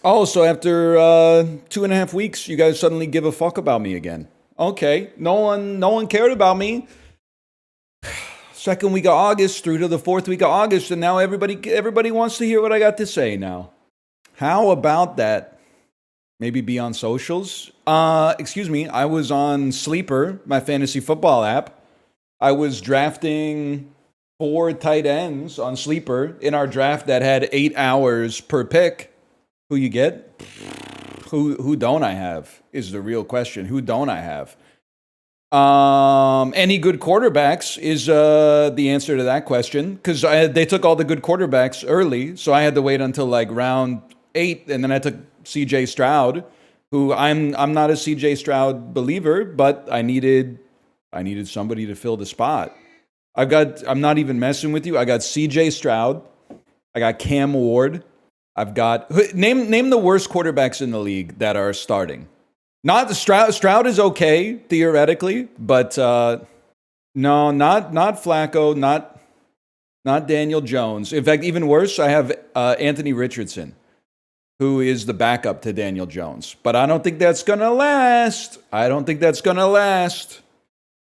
Oh, so after 2.5 weeks, you guys suddenly give a fuck about me again. Okay, no one cared about me. Second week of August through to the fourth week of August, and now everybody wants to hear what I got to say now. How about that? Maybe be on socials. Excuse me. I was on Sleeper, my fantasy football app. I was drafting 4 tight ends on Sleeper in our draft that had 8 hours per pick. Who you get? Who don't I have is the real question. Who don't I have? Any good quarterbacks is the answer to that question, because they took all the good quarterbacks early, so I had to wait until like round 8, and then I took C.J. Stroud, who I'm not a C.J. Stroud believer, but I needed somebody to fill the spot. I'm not even messing with you. I got C.J. Stroud, I got Cam Ward, I've got name the worst quarterbacks in the league that are starting. Not the Stroud is okay theoretically, but no, not Flacco, not Daniel Jones. In fact, even worse, I have Anthony Richardson, who is the backup to Daniel Jones. But I don't think that's gonna last.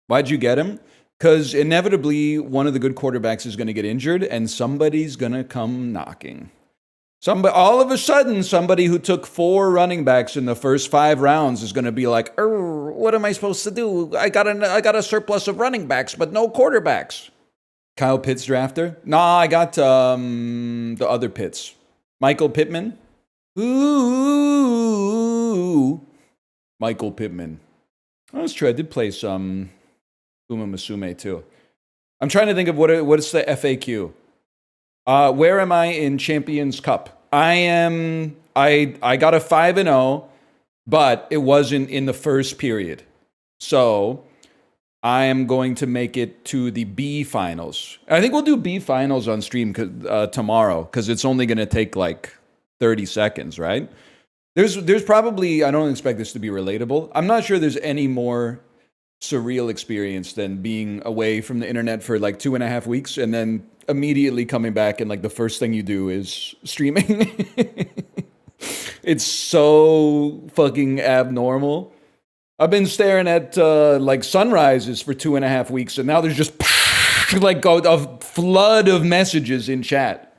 Why'd you get him? Because inevitably one of the good quarterbacks is gonna get injured, and somebody's gonna come knocking. All of a sudden, somebody who took 4 running backs in the first 5 rounds is going to be like, what am I supposed to do? I got a surplus of running backs, but no quarterbacks. Kyle Pitts drafter? Nah, I got the other Pitts. Michael Pittman? Ooh. Michael Pittman. That's true. I did play some Uma Musume too. I'm trying to think of what's the FAQ. Where am I in Champions Cup? I got a 5-0, but it wasn't in the first period. So I am going to make it to the B finals. I think we'll do B finals on stream tomorrow, because it's only going to take like 30 seconds, right? There's probably, I don't expect this to be relatable. I'm not sure there's any more surreal experience than being away from the internet for like 2.5 weeks and then immediately coming back, and like the first thing you do is streaming. It's so fucking abnormal. I've been staring at like sunrises for 2.5 weeks, and now there's just like a flood of messages in chat.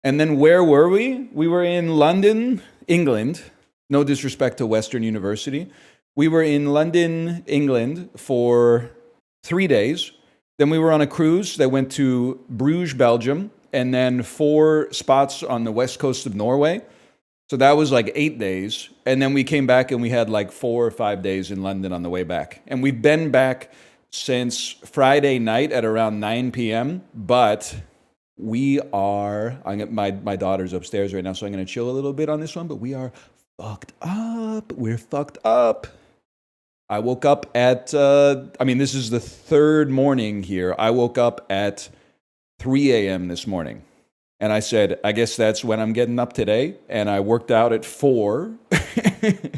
And then where were we? We were in London, England. No disrespect to Western University. We were in London, England for 3 days. Then we were on a cruise that went to Bruges, Belgium, and then 4 spots on the west coast of Norway. So that was like 8 days. And then we came back and we had like 4 or 5 days in London on the way back. And we've been back since Friday night at around 9 p.m. But we are, my daughter's upstairs right now, so I'm going to chill a little bit on this one. But we are fucked up. We're fucked up. I woke up at, this is the 3rd morning here. I woke up at 3 a.m. this morning. And I said, I guess that's when I'm getting up today. And I worked out at 4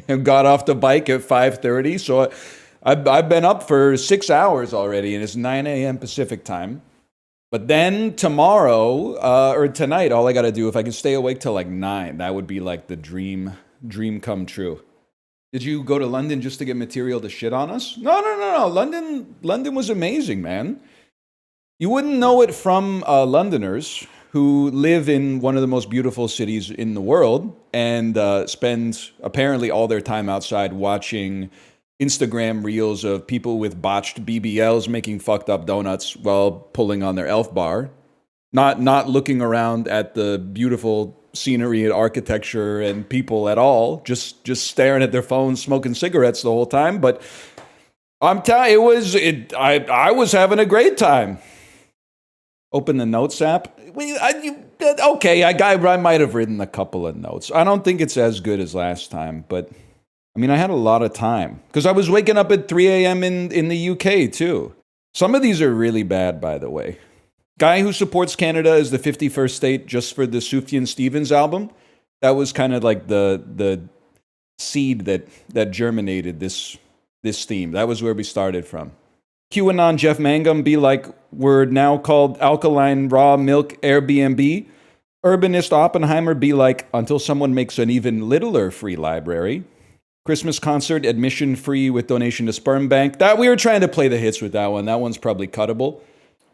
and got off the bike at 5:30. So I've been up for 6 hours already, and it's 9 a.m. Pacific time. But then tomorrow, or tonight, all I got to do, if I can stay awake till like 9, that would be like the dream come true. Did you go to London just to get material to shit on us? No. London was amazing, man. You wouldn't know it from Londoners who live in one of the most beautiful cities in the world and spend apparently all their time outside watching Instagram reels of people with botched BBLs making fucked up donuts while pulling on their Elf bar. Not looking around at the beautiful scenery and architecture and people at all, just staring at their phones, smoking cigarettes the whole time. But I'm telling you, I was having a great time. Open the notes app. I might have written a couple of notes. I don't think it's as good as last time, but I had a lot of time because I was waking up at 3 a.m. in the UK too. Some of these are really bad, by the way. Guy who supports Canada as the 51st state just for the Sufjan Stevens album. That was kind of like the seed that germinated this theme. That was where we started from. QAnon Jeff Mangum be like, we're now called Alkaline Raw Milk Airbnb. Urbanist Oppenheimer be like, until someone makes an even littler free library. Christmas concert, admission free with donation to sperm bank. That we were trying to play the hits with that one. That one's probably cuttable.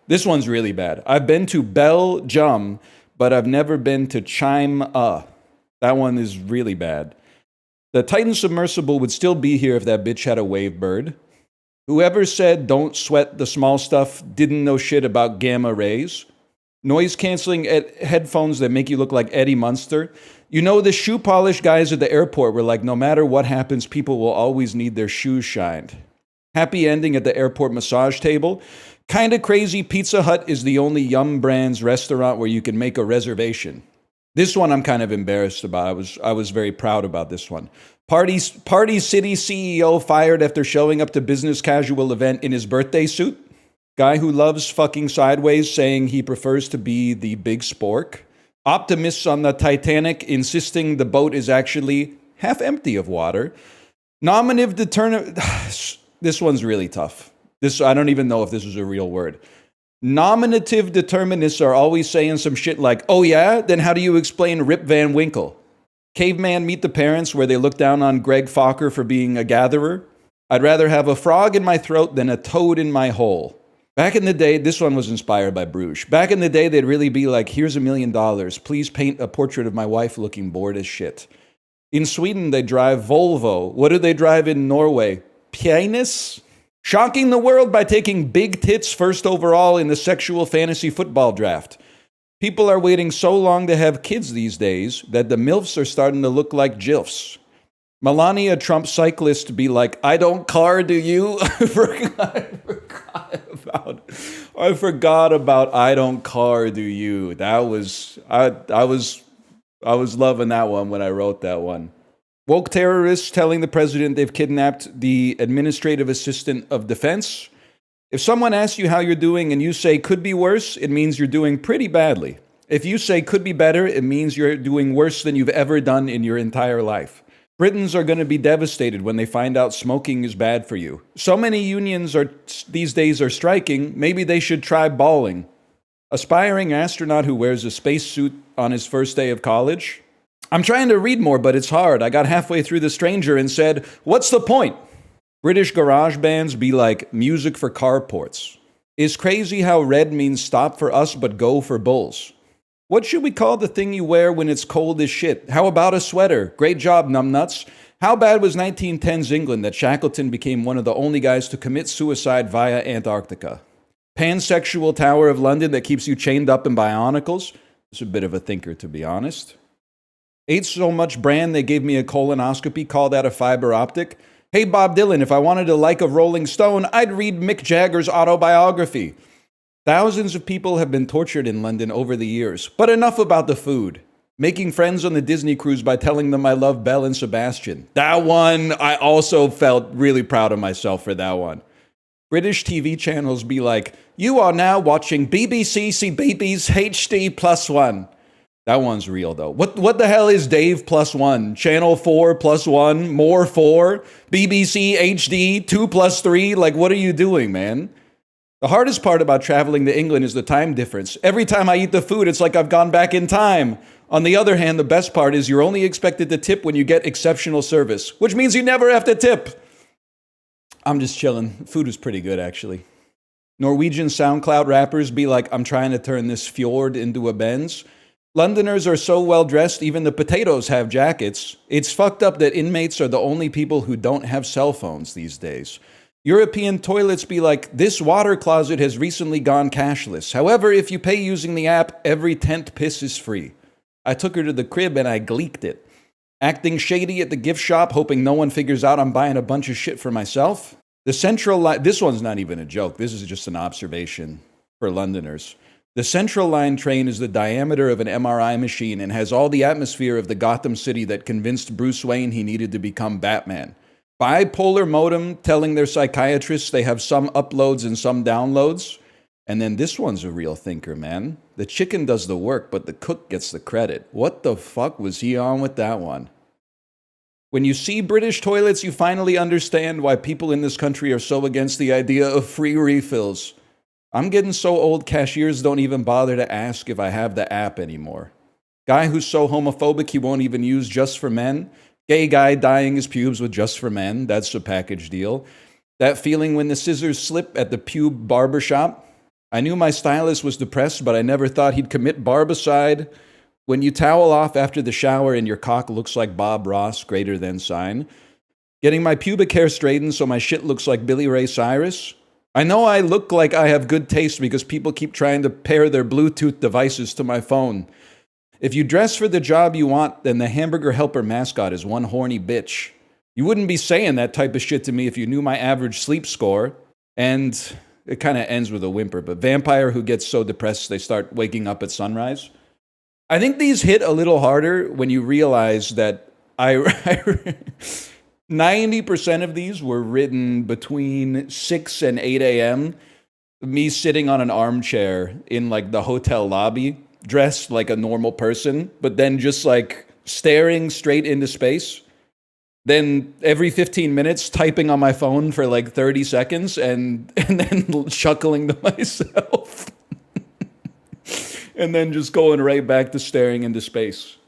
This one's really bad. I've been to Belgium, but I've never been to Chime. That one is really bad. The Titan submersible would still be here if that bitch had a wave bird. Whoever said don't sweat the small stuff didn't know shit about gamma rays. Noise canceling headphones that make you look like Eddie Munster. You know, the shoe polish guys at the airport were like, no matter what happens, people will always need their shoes shined. Happy ending at the airport massage table. Kinda crazy, Pizza Hut is the only Yum Brands restaurant where you can make a reservation. This one I'm kind of embarrassed about. I was very proud about this one. Party City CEO fired after showing up to business casual event in his birthday suit. Guy who loves fucking sideways saying he prefers to be the big spork. Optimists on the Titanic insisting the boat is actually half empty of water. Nominative determinant. This one's really tough. I don't even know if this is a real word. Nominative determinists are always saying some shit like, oh yeah? Then how do you explain Rip Van Winkle? Caveman Meet the Parents, where they look down on Greg Fokker for being a gatherer. I'd rather have a frog in my throat than a toad in my hole. Back in the day, this one was inspired by Bruges. Back in the day, they'd really be like, here's $1 million. Please paint a portrait of my wife looking bored as shit. In Sweden, they drive Volvo. What do they drive in Norway? Penis? Shocking the world by taking big tits first overall in the sexual fantasy football draft. People are waiting so long to have kids these days that the MILFs are starting to look like GILFs. Melania Trump cyclist be like, I don't car, do you? I forgot about I don't car, do you? That was I was loving that one when I wrote that one. Woke terrorists telling the president they've kidnapped the administrative assistant of defense. If someone asks you how you're doing and you say could be worse, it means you're doing pretty badly. If you say could be better, it means you're doing worse than you've ever done in your entire life. Britons are going to be devastated when they find out smoking is bad for you. So many unions these days are striking, maybe they should try bawling. Aspiring astronaut who wears a spacesuit on his first day of college. I'm trying to read more, but it's hard. I got halfway through The Stranger and said, what's the point? British garage bands be like music for carports. It's crazy how red means stop for us but go for bulls. What should we call the thing you wear when it's cold as shit? How about a sweater? Great job, numbnuts. How bad was 1910's England that Shackleton became one of the only guys to commit suicide via Antarctica? Pansexual Tower of London that keeps you chained up in bionicles? It's a bit of a thinker, to be honest. Ate so much bran they gave me a colonoscopy, called that a fiber optic. Hey, Bob Dylan, if I wanted to like a Rolling Stone, I'd read Mick Jagger's autobiography. Thousands of people have been tortured in London over the years. But enough about the food. Making friends on the Disney cruise by telling them I love Belle and Sebastian. That one, I also felt really proud of myself for that one. British TV channels be like, you are now watching BBC CBeebies HD +1. That one's real, though. What the hell is Dave +1? Channel 4 +1? More 4? BBC HD 2 + 3? Like, what are you doing, man? The hardest part about traveling to England is the time difference. Every time I eat the food, it's like I've gone back in time. On the other hand, the best part is you're only expected to tip when you get exceptional service, which means you never have to tip. I'm just chilling. Food is pretty good, actually. Norwegian SoundCloud rappers be like, I'm trying to turn this fjord into a Benz. Londoners are so well dressed, even the potatoes have jackets. It's fucked up that inmates are the only people who don't have cell phones these days. European toilets be like, this water closet has recently gone cashless. However, if you pay using the app, every 10th piss is free. I took her to the crib and I gleeked it. Acting shady at the gift shop, hoping no one figures out I'm buying a bunch of shit for myself. The Central Line, this one's not even a joke. This is just an observation for Londoners. The Central Line train is the diameter of an MRI machine and has all the atmosphere of the Gotham City that convinced Bruce Wayne he needed to become Batman. Bipolar modem telling their psychiatrists they have some uploads and some downloads. And then this one's a real thinker, man. The chicken does the work, but the cook gets the credit. What the fuck was he on with that one? When you see British toilets, you finally understand why people in this country are so against the idea of free refills. I'm getting so old, cashiers don't even bother to ask if I have the app anymore. Guy who's so homophobic he won't even use Just for Men. Gay guy dyeing his pubes with Just for Men. That's a package deal. That feeling when the scissors slip at the pube barbershop. I knew my stylist was depressed, but I never thought he'd commit barbicide. When you towel off after the shower and your cock looks like Bob Ross, greater than sign. Getting my pubic hair straightened so my shit looks like Billy Ray Cyrus. I know I look like I have good taste because people keep trying to pair their Bluetooth devices to my phone. If you dress for the job you want, then the hamburger helper mascot is one horny bitch. You wouldn't be saying that type of shit to me if you knew my average sleep score. And it kind of ends with a whimper, but vampire who gets so depressed they start waking up at sunrise. I think these hit a little harder when you realize that 90% of these were written between 6 and 8 a.m. Me sitting on an armchair in like the hotel lobby, dressed like a normal person, but then just like staring straight into space. Then every 15 minutes typing on my phone for like 30 seconds and then chuckling to myself. And then just going right back to staring into space.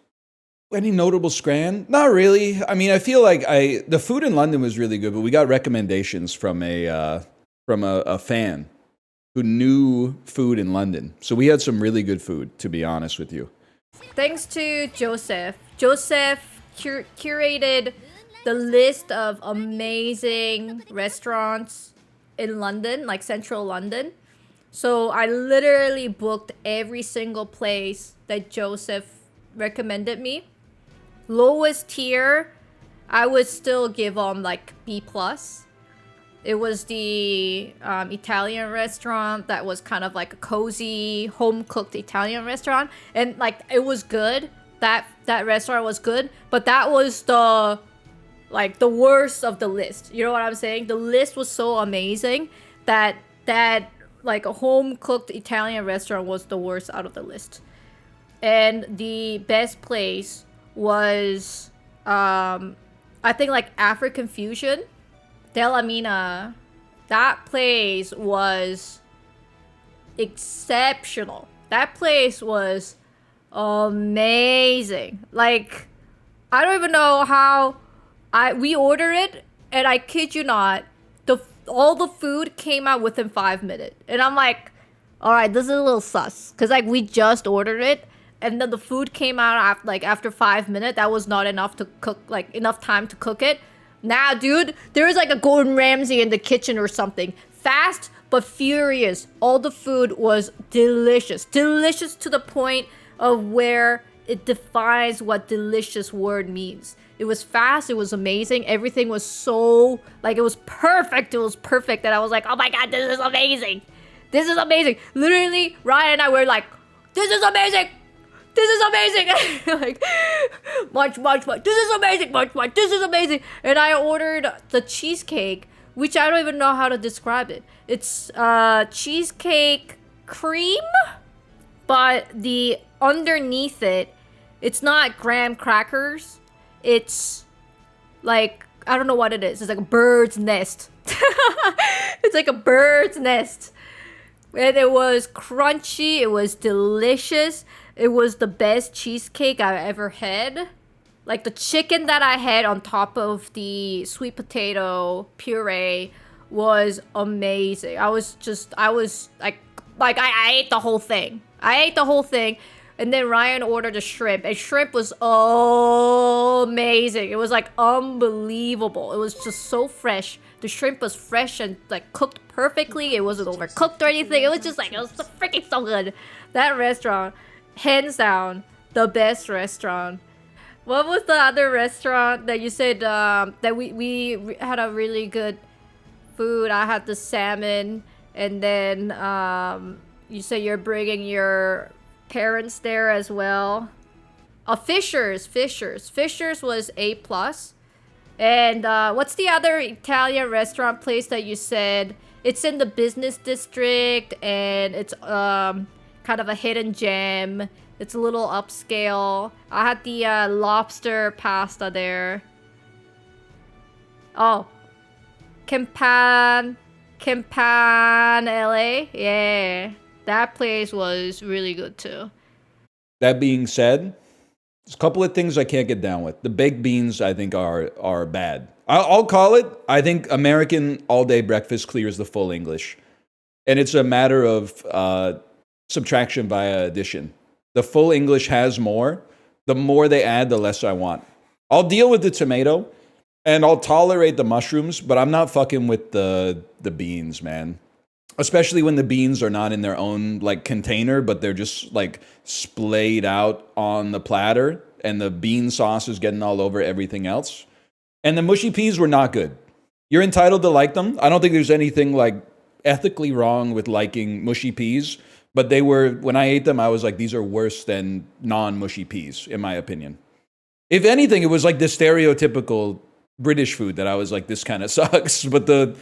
Any notable scran? Not really. I mean, I feel like the food in London was really good, but we got recommendations from a fan who knew food in London. So we had some really good food, to be honest with you. Thanks to Joseph. Joseph curated the list of amazing restaurants in London, like central London. So I literally booked every single place that Joseph recommended me. Lowest tier, I would still give them like B+. It was the Italian restaurant that was kind of like a cozy, home-cooked Italian restaurant. And like, it was good. That restaurant was good. But that was the worst of the list. You know what I'm saying? The list was so amazing that like a home-cooked Italian restaurant was the worst out of the list. And the best place was, I think like African Fusion, Del Amina. That place was exceptional. That place was amazing. Like, I don't even know how we ordered it, and I kid you not, all the food came out within 5 minutes. And I'm like, all right, this is a little sus. Because, like, we just ordered it. And then the food came out after 5 minutes. That was not enough to cook, like, enough time to cook it. Nah, dude, there was, like, a Gordon Ramsay in the kitchen or something. Fast but furious. All the food was delicious. Delicious to the point of where it defines what delicious word means. It was fast. It was amazing. Everything was so, like, it was perfect. It was perfect. And I was like, oh my God, this is amazing. This is amazing. Literally, Ryan and I were like, this is amazing. This is amazing. Like, munch. This is amazing. Munch. This is amazing. And I ordered the cheesecake, which I don't even know how to describe it. It's cheesecake cream, but the underneath it, it's not graham crackers. It's like, I don't know what it is. It's like a bird's nest. It's like a bird's nest. And it was crunchy. It was delicious. It was the best cheesecake I've ever had. Like, the chicken that I had on top of the sweet potato puree was amazing. I was like I ate the whole thing. And then Ryan ordered a shrimp, and shrimp was amazing. It was like unbelievable. It was just so fresh. The shrimp was fresh and like cooked perfectly. It wasn't overcooked or anything. It was just like, it was so freaking so good. That restaurant, hands down, the best restaurant. What was the other restaurant that you said that we had a really good food? I had the salmon, and then you said you're bringing your parents there as well. Fisher's was A+. And what's the other Italian restaurant place that you said? It's in the business district, and it's kind of a hidden gem. It's a little upscale. I had the lobster pasta there. Oh, Campan LA. Yeah, that place was really good too. That being said, There's a couple of things I can't get down with. The baked beans, I think, are bad. I'll call it. I think American all-day breakfast clears the full English. And it's a matter of subtraction via addition. The full English has more. The more they add, the less I want. I'll deal with the tomato, and I'll tolerate the mushrooms, but I'm not fucking with the beans, man. Especially when the beans are not in their own like container, but they're just like splayed out on the platter, and the bean sauce is getting all over everything else. And the mushy peas were not good. You're entitled to like them. I don't think there's anything like ethically wrong with liking mushy peas, but they were, when I ate them, I was like, these are worse than non-mushy peas, in my opinion. If anything, it was like the stereotypical British food that I was like, this kind of sucks. But the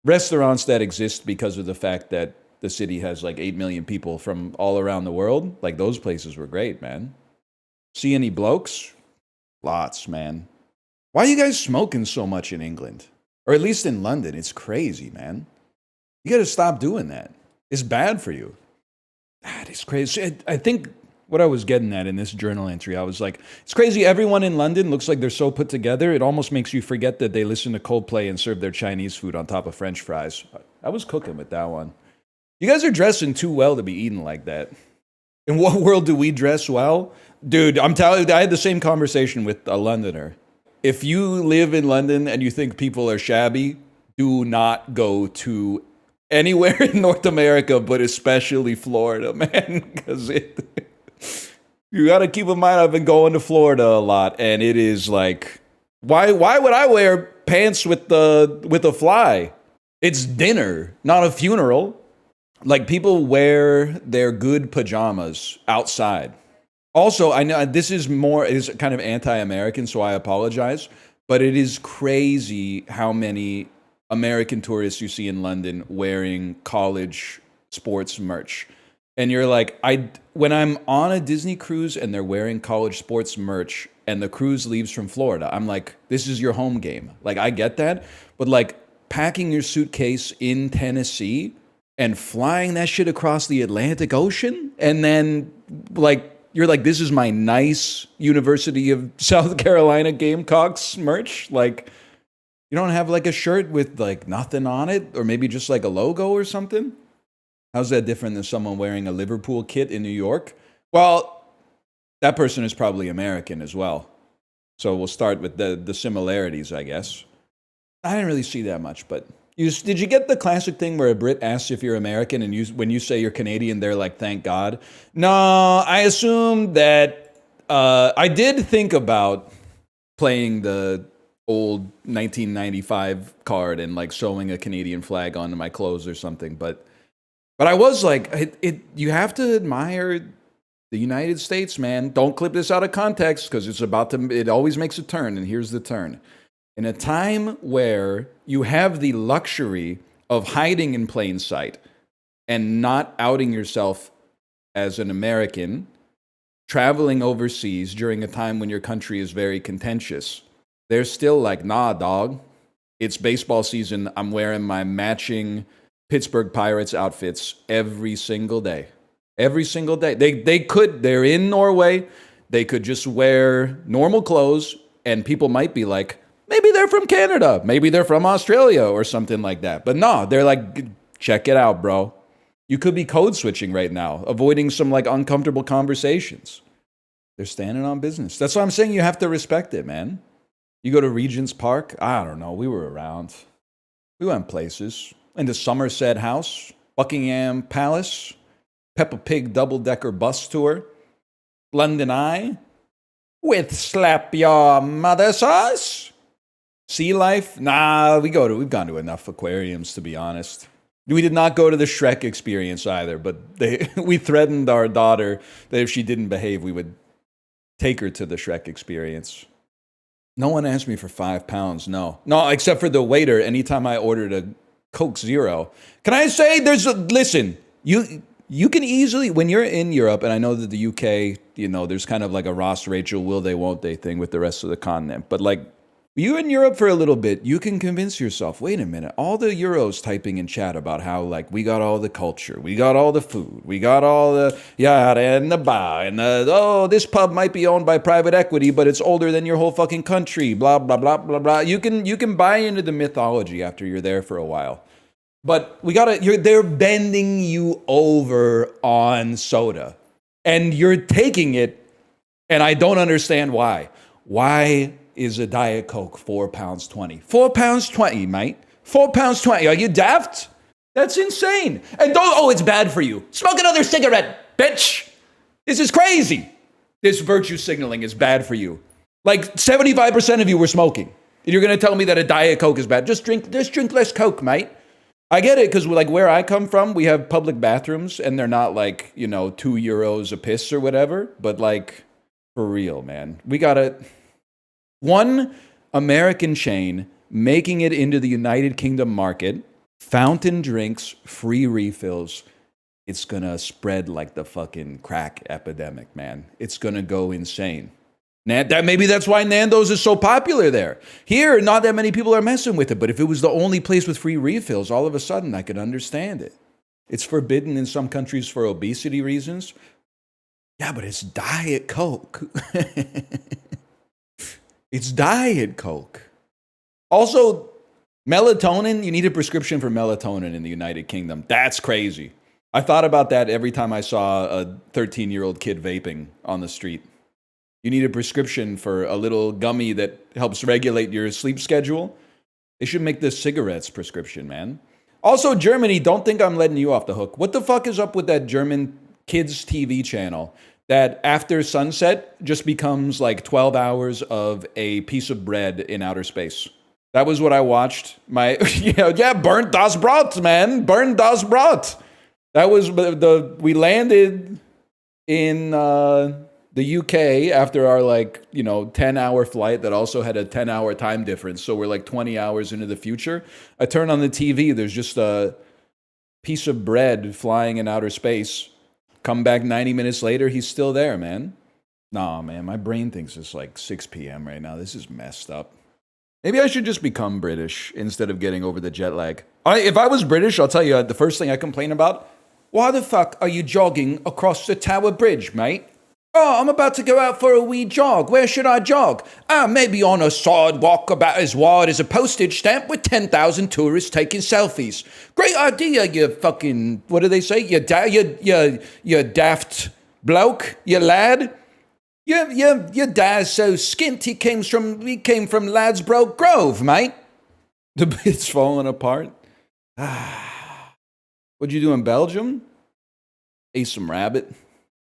restaurants that exist because of the fact that the city has like 8 million people from all around the world, like those places were great, man. See any blokes? Lots, man. Why are you guys smoking so much in England? Or at least in London? It's crazy, man. You got to stop doing that. It's bad for you. That is crazy. I think what I was getting at in this journal entry, I was like, it's crazy. Everyone in London looks like they're so put together. It almost makes you forget that they listen to Coldplay and serve their Chinese food on top of French fries. I was cooking with that one. You guys are dressing too well to be eating like that. In what world do we dress well? Dude, I'm telling you, I had the same conversation with a Londoner. If you live in London and you think people are shabby, do not go to anywhere in North America, but especially Florida, man, because you got to keep in mind, I've been going to Florida a lot, and it is like, why would I wear pants with a fly? It's dinner, not a funeral. Like, people wear their good pajamas outside. Also, I know this is kind of anti-American, so I apologize, but it is crazy how many American tourists you see in London wearing college sports merch. And you're like, when I'm on a Disney cruise and they're wearing college sports merch and the cruise leaves from Florida, I'm like, this is your home game. Like, I get that. But like packing your suitcase in Tennessee and flying that shit across the Atlantic Ocean, and then like, you're like, this is my nice University of South Carolina Gamecocks merch. Like, you don't have like a shirt with like nothing on it, or maybe just like a logo or something? How's that different than someone wearing a Liverpool kit in New York? Well, that person is probably American as well. So we'll start with the similarities, I guess. I didn't really see that much, but did you get the classic thing where a Brit asks if you're American, and when you say you're Canadian, they're like, thank God? No, I assume that I did think about playing the old 1995 card and like sewing a Canadian flag onto my clothes or something, but I was like, you have to admire the United States, man. Don't clip this out of context, because it always makes a turn, and here's the turn. In a time where you have the luxury of hiding in plain sight and not outing yourself as an American, traveling overseas during a time when your country is very contentious, they're still like, nah, dog. It's baseball season. I'm wearing my matching Pittsburgh Pirates outfits every single day. Every single day. They're in Norway. They could just wear normal clothes, and people might be like, maybe they're from Canada. Maybe they're from Australia or something like that. But no, they're like, check it out, bro. You could be code switching right now, avoiding some like uncomfortable conversations. They're standing on business. That's why I'm saying you have to respect it, man. You go to Regent's Park. I don't know. We were around. We went places. Into Somerset House, Buckingham Palace, Peppa Pig double-decker bus tour, London Eye, with Slap Your Mother sauce. Sea Life? Nah, we've gone to enough aquariums, to be honest. We did not go to the Shrek experience either, but we threatened our daughter that if she didn't behave, we would take her to the Shrek experience. No one asked me for £5, no. No, except for the waiter anytime I ordered a Coke Zero. Can I say listen, you can easily, when you're in Europe, and I know that the UK, there's kind of like a Ross Rachel will they won't they thing with the rest of the continent, but like You in Europe for a little bit, you can convince yourself, wait a minute, all the Euros typing in chat about how, like, we got all the culture, we got all the food, we got all the yada and the bar, and this pub might be owned by private equity, but it's older than your whole fucking country, blah, blah, blah, blah, blah. You can buy into the mythology after you're there for a while. But they're bending you over on soda. And you're taking it, and I don't understand why. Why is a Diet Coke £4.20? £4.20, mate. £4.20. Are you daft? That's insane. And it's bad for you. Smoke another cigarette, bitch. This is crazy. This virtue signaling is bad for you. Like 75% of you were smoking. And you're going to tell me that a Diet Coke is bad. Just drink less Coke, mate. I get it, because like where I come from, we have public bathrooms, and they're not like, €2 a piss or whatever. But like, for real, man. We got to... One American chain making it into the United Kingdom market, fountain drinks, free refills. It's going to spread like the fucking crack epidemic, man. It's going to go insane. Maybe that's why Nando's is so popular there. Here, not that many people are messing with it, but if it was the only place with free refills, all of a sudden I could understand it. It's forbidden in some countries for obesity reasons. Yeah, but it's Diet Coke. It's Diet Coke. Also, melatonin, you need a prescription for melatonin in the United Kingdom. That's crazy. I thought about that every time I saw a 13-year-old kid vaping on the street. You need a prescription for a little gummy that helps regulate your sleep schedule. They should make this cigarettes prescription, man. Also, Germany, don't think I'm letting you off the hook. What the fuck is up with that German kids TV channel that after sunset just becomes like 12 hours of a piece of bread in outer space? That was what I watched. Burnt das Brot, man. Burnt das Brot. That was we landed in the UK after our 10-hour flight that also had a 10-hour time difference. So we're like 20 hours into the future. I turn on the TV. There's just a piece of bread flying in outer space. Come back 90 minutes later, he's still there, man. Nah, man, my brain thinks it's like 6 p.m. right now. This is messed up. Maybe I should just become British instead of getting over the jet lag. If I was British, I'll tell you the first thing I complain about. Why the fuck are you jogging across the Tower Bridge, mate? Oh, I'm about to go out for a wee jog. Where should I jog? Maybe on a sidewalk about as wide as a postage stamp with 10,000 tourists taking selfies. Great idea, you fucking, what do they say? You daft bloke, you lad. Your dad's so skint he came from Ladsbroke Grove, mate. The bit's falling apart. What'd you do in Belgium? Ate some rabbit,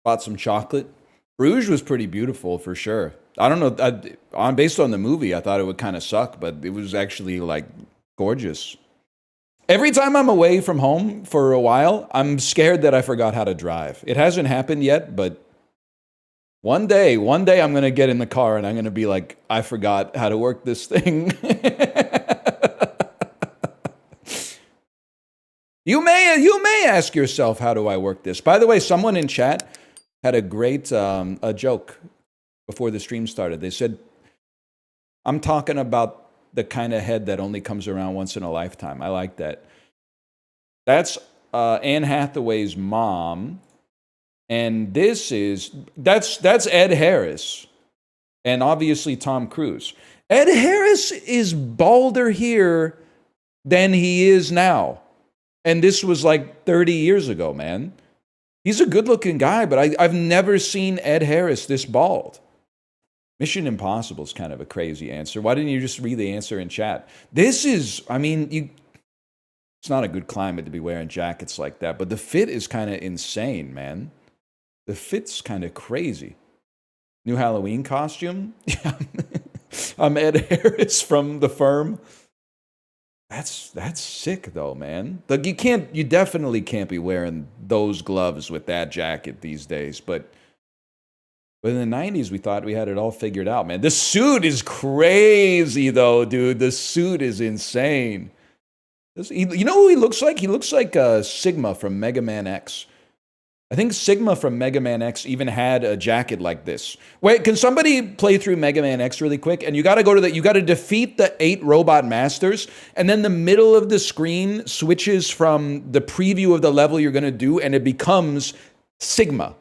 bought some chocolate. Bruges was pretty beautiful for sure. I don't know. Based on the movie, I thought it would kind of suck, but it was actually like gorgeous. Every time I'm away from home for a while, I'm scared that I forgot how to drive. It hasn't happened yet, but one day I'm going to get in the car and I'm going to be like, I forgot how to work this thing. You may ask yourself, how do I work this? By the way, someone in chat had a great a joke before the stream started. They said, I'm talking about the kind of head that only comes around once in a lifetime. I like that. That's Anne Hathaway's mom. And that's Ed Harris. And obviously Tom Cruise. Ed Harris is balder here than he is now. And this was like 30 years ago, man. He's a good-looking guy, but I've never seen Ed Harris this bald. Mission Impossible is kind of a crazy answer. Why didn't you just read the answer in chat? It's not a good climate to be wearing jackets like that, but the fit is kind of insane, man. The fit's kind of crazy. New Halloween costume? I'm Ed Harris from The Firm. That's sick though, man. Like you definitely can't be wearing those gloves with that jacket these days. But in the 90s, we thought we had it all figured out, man. The suit is crazy though, dude. The suit is insane. You know who he looks like? He looks like Sigma from Mega Man X. I think Sigma from Mega Man X even had a jacket like this. Wait, can somebody play through Mega Man X really quick? And you got to go to you got to defeat the 8 robot masters, and then the middle of the screen switches from the preview of the level you're going to do, and it becomes Sigma.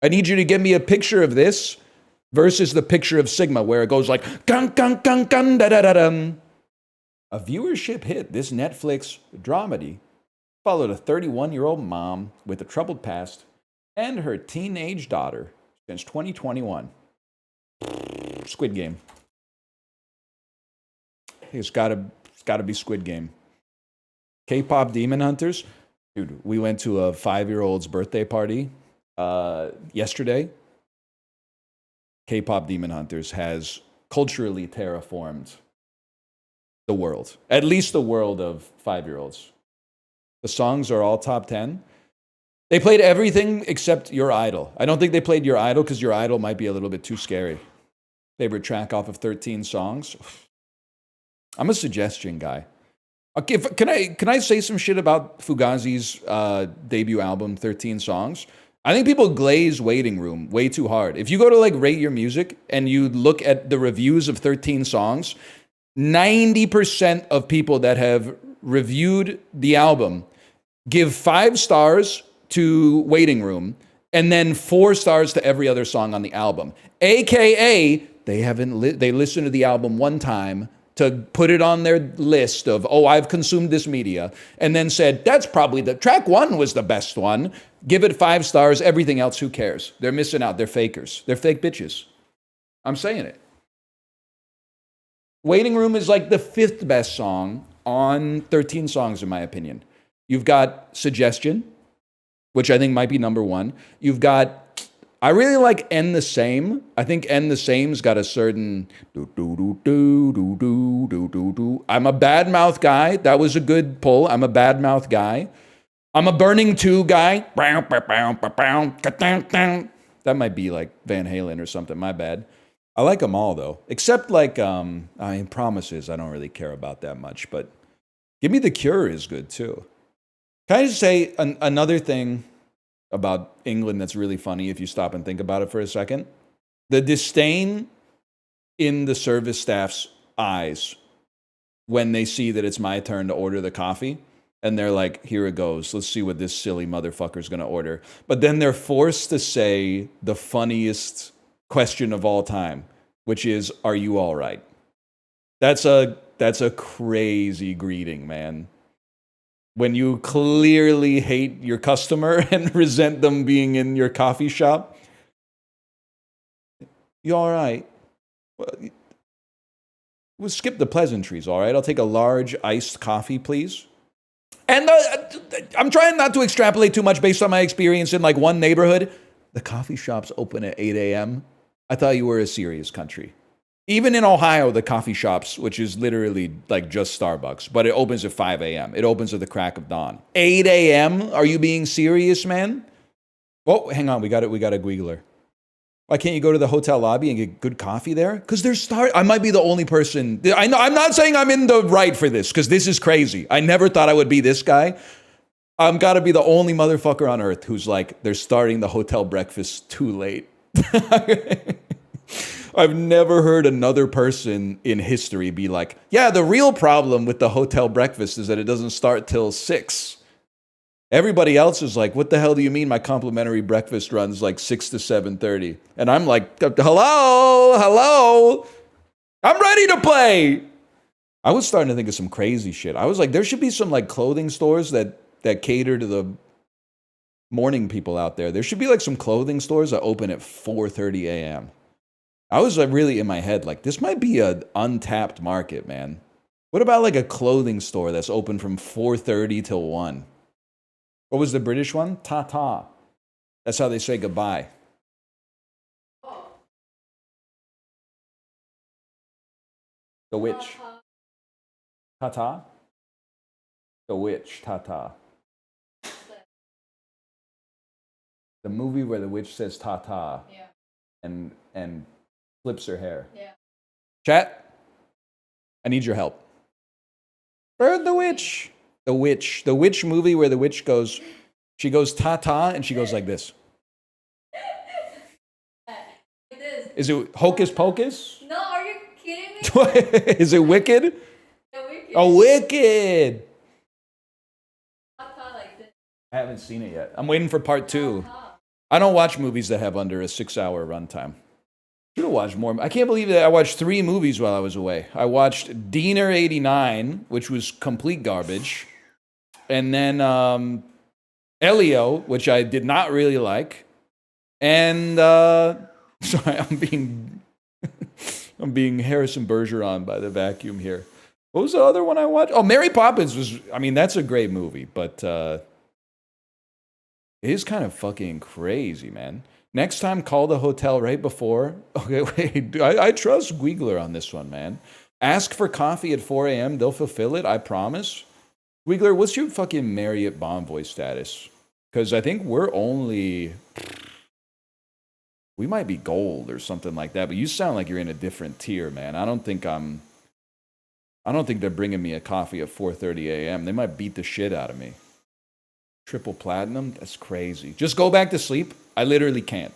I need you to give me a picture of this versus the picture of Sigma, where it goes like gun gun gun gun da da da dum. A viewership hit. This Netflix dramedy followed a 31-year-old mom with a troubled past and her teenage daughter since 2021. Squid Game. It's gotta be Squid Game. Kpop Demon Hunters. Dude, we went to a 5-year-old's birthday party yesterday. Kpop Demon Hunters has culturally terraformed the world. At least the world of 5-year-olds. The songs are all top 10. They played everything except Your Idol. I don't think they played Your Idol because Your Idol might be a little bit too scary. Favorite track off of 13 songs? I'm a suggestion guy. Okay, can I say some shit about Fugazi's debut album, 13 Songs? I think people glaze Waiting Room way too hard. If you go to like Rate Your Music and you look at the reviews of 13 songs, 90% of people that have reviewed the album give 5 stars to Waiting Room and then 4 stars to every other song on the album. AKA, they listened to the album one time to put it on their list of, oh, I've consumed this media, and then said, that's probably track 1 was the best one. Give it 5 stars, everything else, who cares? They're missing out, they're fakers. They're fake bitches. I'm saying it. Waiting Room is like the 5th best song on 13 songs, in my opinion. You've got Suggestion, which I think might be number 1. You've got, I really like End the Same. I think End the Same's got a certain do. I'm a bad mouth guy. That was a good pull. I'm a bad mouth guy. I'm a Burning 2 guy. That might be like Van Halen or something. My bad. I like them all though, except like Promises. I don't really care about that much, but Give Me the Cure is good too. Can I just say another thing about England that's really funny if you stop and think about it for a second? The disdain in the service staff's eyes when they see that it's my turn to order the coffee. And they're like, here it goes. Let's see what this silly motherfucker's going to order. But then they're forced to say the funniest question of all time, which is, are you all right? That's a crazy greeting, man. When you clearly hate your customer and resent them being in your coffee shop. You all right? We'll skip the pleasantries, all right? I'll take a large iced coffee, please. And I'm trying not to extrapolate too much based on my experience in like one neighborhood. The coffee shops open at 8 a.m. I thought you were a serious country. Even in Ohio, the coffee shops, which is literally like just Starbucks, but it opens at 5 a.m. It opens at the crack of dawn. 8 a.m.? Are you being serious, man? Oh, hang on. We got a Gwiggler. Why can't you go to the hotel lobby and get good coffee there? Because I might be the only person. I know. I'm not saying I'm in the right for this, because this is crazy. I never thought I would be this guy. I've got to be the only motherfucker on earth who's like, they're starting the hotel breakfast too late. I've never heard another person in history be like, yeah, the real problem with the hotel breakfast is that it doesn't start till 6. Everybody else is like, what the hell do you mean my complimentary breakfast runs like 6 to 7:30? And I'm like, hello, I'm ready to play. I was starting to think of some crazy shit. I was like, there should be some like clothing stores that cater to the morning people out there. There should be like some clothing stores that open at 4:30 a.m. I was like really in my head, like this might be an untapped market, man. What about like a clothing store that's open from 4:30 till 1? What was the British one? Ta-ta. That's how they say goodbye. The witch. Ta-ta. The witch. Ta-ta. The movie where the witch says ta-ta. Yeah. And flips her hair. Yeah. Chat, I need your help. Bird the witch. The witch movie where the witch goes, She goes ta-ta, and she goes like this. Is it Hocus Pocus? No, are you kidding me? Is it Wicked? Wicked. Oh, Wicked! Like this. I haven't seen it yet. I'm waiting for part 2. I don't watch movies that have under a 6-hour runtime. Should have watched more. I can't believe that I watched 3 movies while I was away. I watched Diener 89, which was complete garbage. And then Elio, which I did not really like. And sorry, I'm being Harrison Bergeron by the vacuum here. What was the other one I watched? Oh, Mary Poppins was, I mean, that's a great movie, but it is kind of fucking crazy, man. Next time, call the hotel right before. Okay, wait, I trust Guigler on this one, man. Ask for coffee at 4 a.m. They'll fulfill it, I promise. Guigler, what's your fucking Marriott Bonvoy status? Because I think we're only... We might be gold or something like that, but you sound like you're in a different tier, man. I don't think they're bringing me a coffee at 4:30 a.m. They might beat the shit out of me. Triple platinum? That's crazy. Just go back to sleep. I literally can't.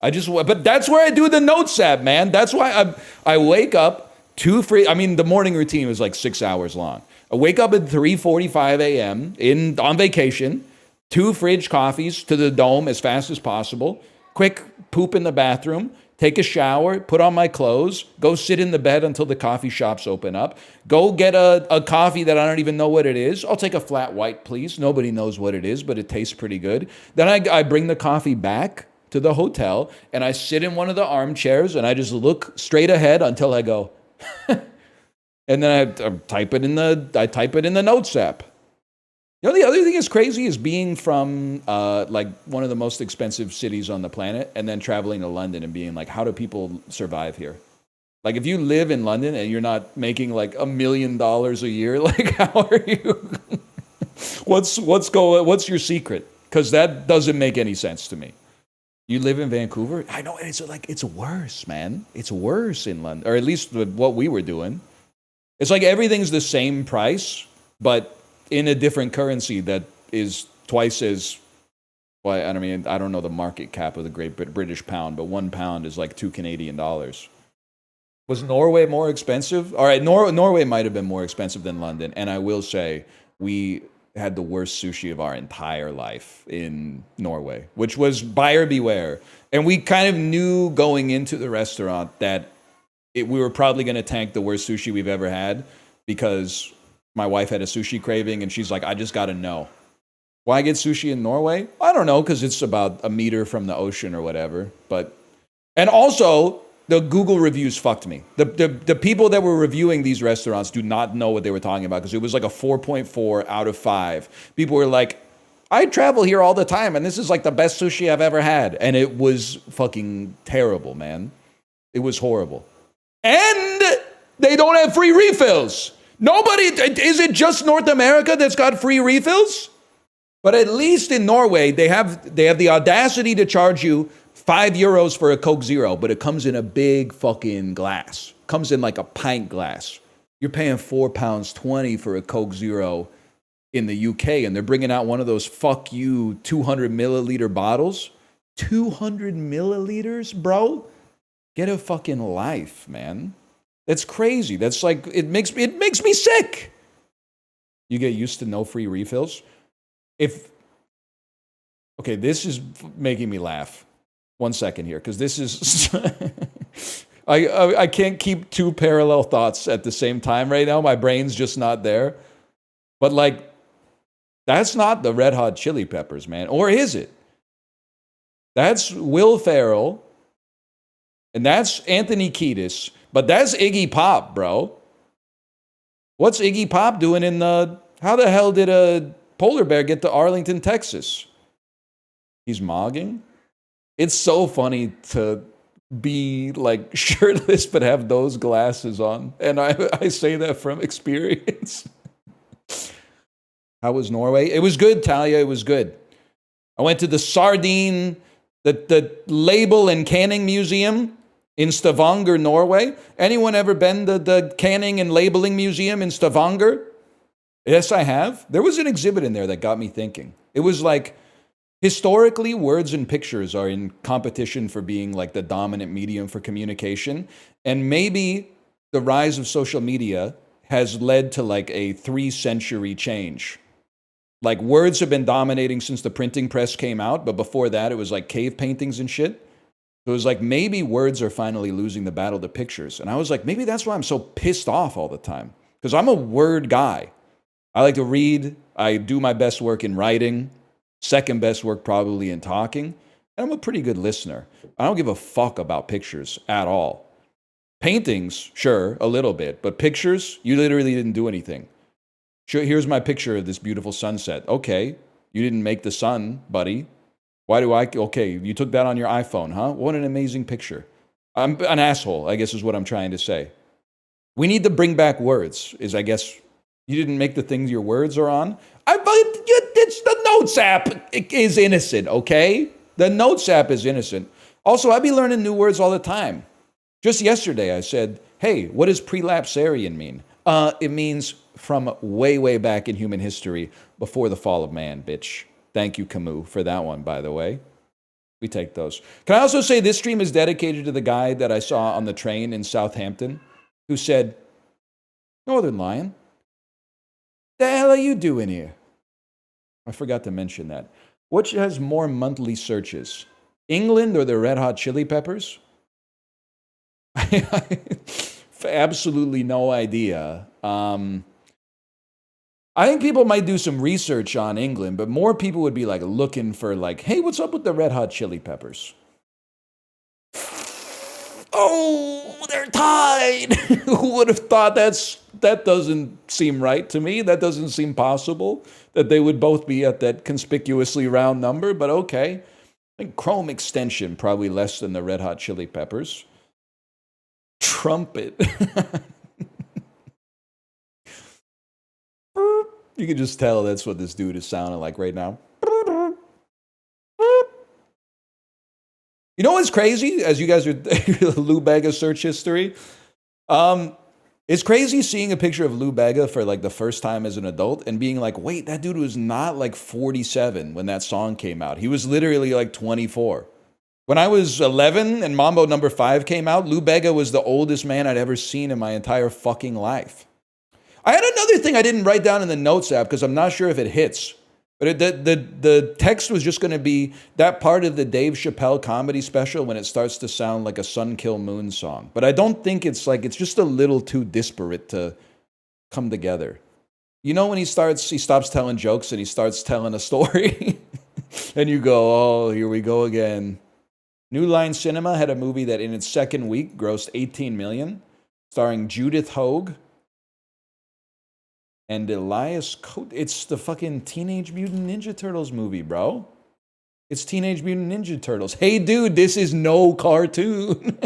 But that's where I do the notes app, man. That's why I wake up the morning routine was like 6 hours long. I wake up at 3:45 a.m. on vacation, 2 fridge coffees to the dome as fast as possible, quick poop in the bathroom, take a shower, put on my clothes, go sit in the bed until the coffee shops open up, go get a coffee that I don't even know what it is. I'll take a flat white, please. Nobody knows what it is, but it tastes pretty good. Then I bring the coffee back to the hotel, and I sit in one of the armchairs, and I just look straight ahead until I go, and then I type it in the notes app. You know, the other thing is crazy is being from like one of the most expensive cities on the planet and then traveling to London and being like, how do people survive here? Like if you live in London and you're not making like $1 million a year, like how are you? What's your secret? Because that doesn't make any sense to me. You live in Vancouver? I know it's worse, man. It's worse in London, or at least with what we were doing. It's like everything's the same price, but in a different currency that is twice as, well, I don't know the market cap of the Great British pound, but £1 is like $2 Canadian. Was Norway more expensive? All right, Norway might have been more expensive than London, and I will say we had the worst sushi of our entire life in Norway, which was buyer beware. And we kind of knew going into the restaurant that we were probably going to tank the worst sushi we've ever had because my wife had a sushi craving, and she's like, I just got to know. Why get sushi in Norway? I don't know, because it's about a meter from the ocean or whatever. And also, the Google reviews fucked me. The people that were reviewing these restaurants do not know what they were talking about, because it was like a 4.4 out of 5. People were like, I travel here all the time, and this is like the best sushi I've ever had. And it was fucking terrible, man. It was horrible. And they don't have free refills. Is it just North America that's got free refills? But at least in Norway, they have the audacity to charge you €5 for a Coke Zero, but it comes in a big fucking glass. Comes in like a pint glass. You're paying £4.20 for a Coke Zero in the UK, and they're bringing out one of those fuck you 200 milliliter bottles. 200 milliliters, bro? Get a fucking life, man. That's crazy. That's like, it makes me sick. You get used to no free refills. Okay, this is making me laugh. 1 second here, because this is, I can't keep 2 parallel thoughts at the same time right now. My brain's just not there. But like, that's not the Red Hot Chili Peppers, man. Or is it? That's Will Ferrell. And that's Anthony Kiedis. But that's Iggy Pop, bro. What's Iggy Pop doing how the hell did a polar bear get to Arlington, Texas? He's mogging? It's so funny to be like shirtless but have those glasses on. And I say that from experience. How was Norway? It was good, Talia. It was good. I went to the sardine, the label and canning museum in Stavanger, Norway. Anyone ever been to the Canning and Labeling Museum in Stavanger? Yes, I have. There was an exhibit in there that got me thinking. It was like, historically, words and pictures are in competition for being like the dominant medium for communication. And maybe the rise of social media has led to like a 3-century change. Like words have been dominating since the printing press came out, but before that it was like cave paintings and shit. So it was like maybe words are finally losing the battle to pictures. And I was like, maybe that's why I'm so pissed off all the time. Because I'm a word guy. I like to read. I do my best work in writing. Second best work probably in talking. And I'm a pretty good listener. I don't give a fuck about pictures at all. Paintings, sure, a little bit. But pictures, you literally didn't do anything. Sure, here's my picture of this beautiful sunset. Okay, you didn't make the sun, buddy. Why do I? Okay, you took that on your iPhone, huh? What an amazing picture. I'm an asshole, I guess is what I'm trying to say. We need to bring back words, is I guess you didn't make the things your words are on. It's the Notes app is innocent, okay? The Notes app is innocent. Also, I be learning new words all the time. Just yesterday I said, hey, what does prelapsarian mean? It means from way, way back in human history, before the fall of man, bitch. Thank you, Camus, for that one, by the way. We take those. Can I also say this stream is dedicated to the guy that I saw on the train in Southampton who said, northernlion, the hell are you doing here? I forgot to mention that. Which has more monthly searches, England or the Red Hot Chili Peppers? Absolutely no idea. I think people might do some research on England, but more people would be like looking for like, hey, what's up with the Red Hot Chili Peppers? Oh, they're tied. Who would have thought that doesn't seem right to me? That doesn't seem possible that they would both be at that conspicuously round number, but okay. I think Chrome Extension, probably less than the Red Hot Chili Peppers. Trumpet. You can just tell that's what this dude is sounding like right now. You know what's crazy? As you guys are Lou Bega search history, it's crazy seeing a picture of Lou Bega for like the first time as an adult and being like, wait, that dude was not like 47 when that song came out. He was literally like 24. When I was 11 and Mambo number 5 came out, Lou Bega was the oldest man I'd ever seen in my entire fucking life. I had another thing I didn't write down in the Notes app because I'm not sure if it hits. But the text was just going to be that part of the Dave Chappelle comedy special when it starts to sound like a Sun Kill Moon song. But I don't think it's just a little too disparate to come together. You know when he stops telling jokes and he starts telling a story? And you go, oh, here we go again. New Line Cinema had a movie that in its second week grossed $18 million, starring Judith Hoag and Elias Cote. It's the fucking Teenage Mutant Ninja Turtles movie, bro. It's Teenage Mutant Ninja Turtles. Hey, dude, this is no cartoon.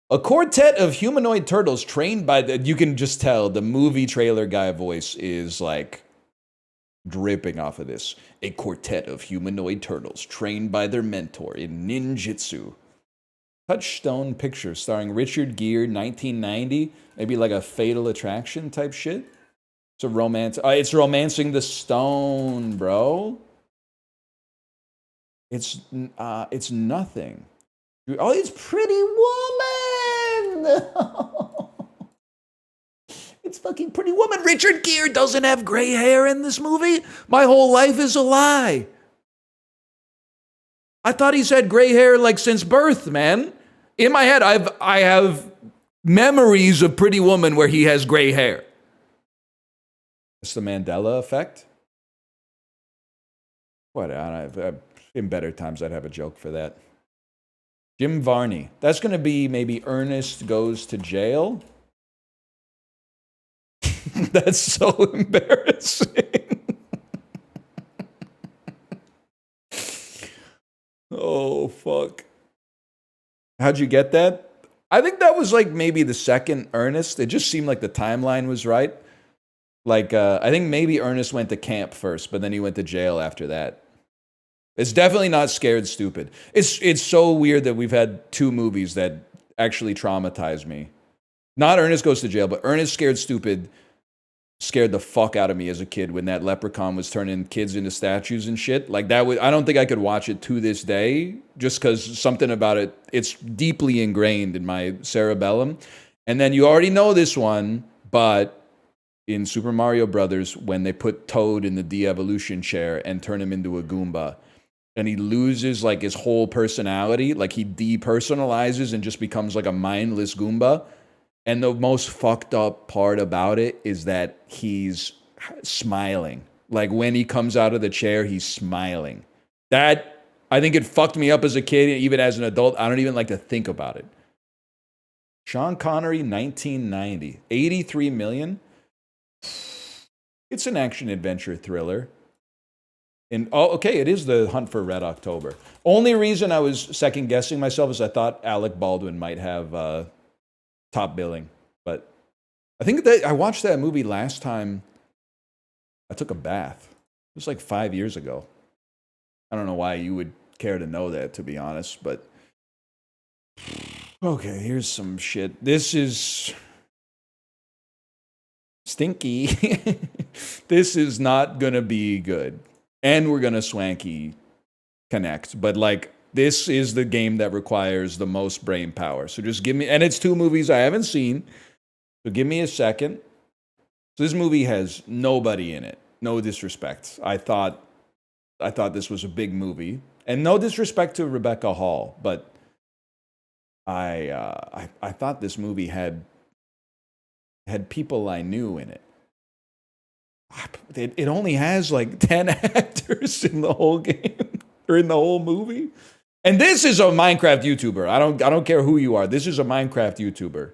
A quartet of humanoid turtles trained by you can just tell the movie trailer guy voice is like dripping off of this. A quartet of humanoid turtles trained by their mentor in ninjutsu. Touchstone Pictures starring Richard Gere, 1990. Maybe like a Fatal Attraction type shit. It's a romance. It's Romancing the Stone, bro. It's nothing. Oh, it's Pretty Woman. It's fucking Pretty Woman. Richard Gere doesn't have gray hair in this movie. My whole life is a lie. I thought he's had gray hair like since birth, man. In my head, I have memories of Pretty Woman where he has gray hair. It's the Mandela effect. What? In better times, I'd have a joke for that. Jim Varney. That's going to be maybe Ernest Goes to Jail. That's so embarrassing. Oh, fuck. How'd you get that? I think that was like maybe the second Ernest. It just seemed like the timeline was right. Like, I think maybe Ernest went to camp first, but then he went to jail after that. It's definitely not Scared Stupid. It's so weird that we've had two movies that actually traumatized me. Not Ernest Goes to Jail, but Ernest Scared Stupid scared the fuck out of me as a kid when that leprechaun was turning kids into statues and shit. Like that I don't think I could watch it to this day just because something about it, it's deeply ingrained in my cerebellum. And then you already know this one, but in Super Mario Brothers, when they put Toad in the de-evolution chair and turn him into a Goomba, and he loses like his whole personality, like he depersonalizes and just becomes like a mindless Goomba. And the most fucked up part about it is that he's smiling. Like when he comes out of the chair, he's smiling. That, I think it fucked me up as a kid, even as an adult. I don't even like to think about it. Sean Connery, 1990, 83 million. It's an action-adventure thriller. Okay, it is The Hunt for Red October. Only reason I was second-guessing myself is I thought Alec Baldwin might have top billing. But I think that I watched that movie last time I took a bath. It was like 5 years ago. I don't know why you would care to know that, to be honest, but... Okay, here's some shit. This is... stinky. This is not gonna be good. And we're gonna Swankie connect. But like, this is the game that requires the most brain power. So just give me, and it's 2 movies I haven't seen. So give me a second. So this movie has nobody in it. No disrespect. I thought this was a big movie. And no disrespect to Rebecca Hall, but I thought this movie had people I knew in it. It only has like 10 actors in the whole game or in the whole movie. And this is a Minecraft YouTuber. I don't care who you are. This is a Minecraft YouTuber.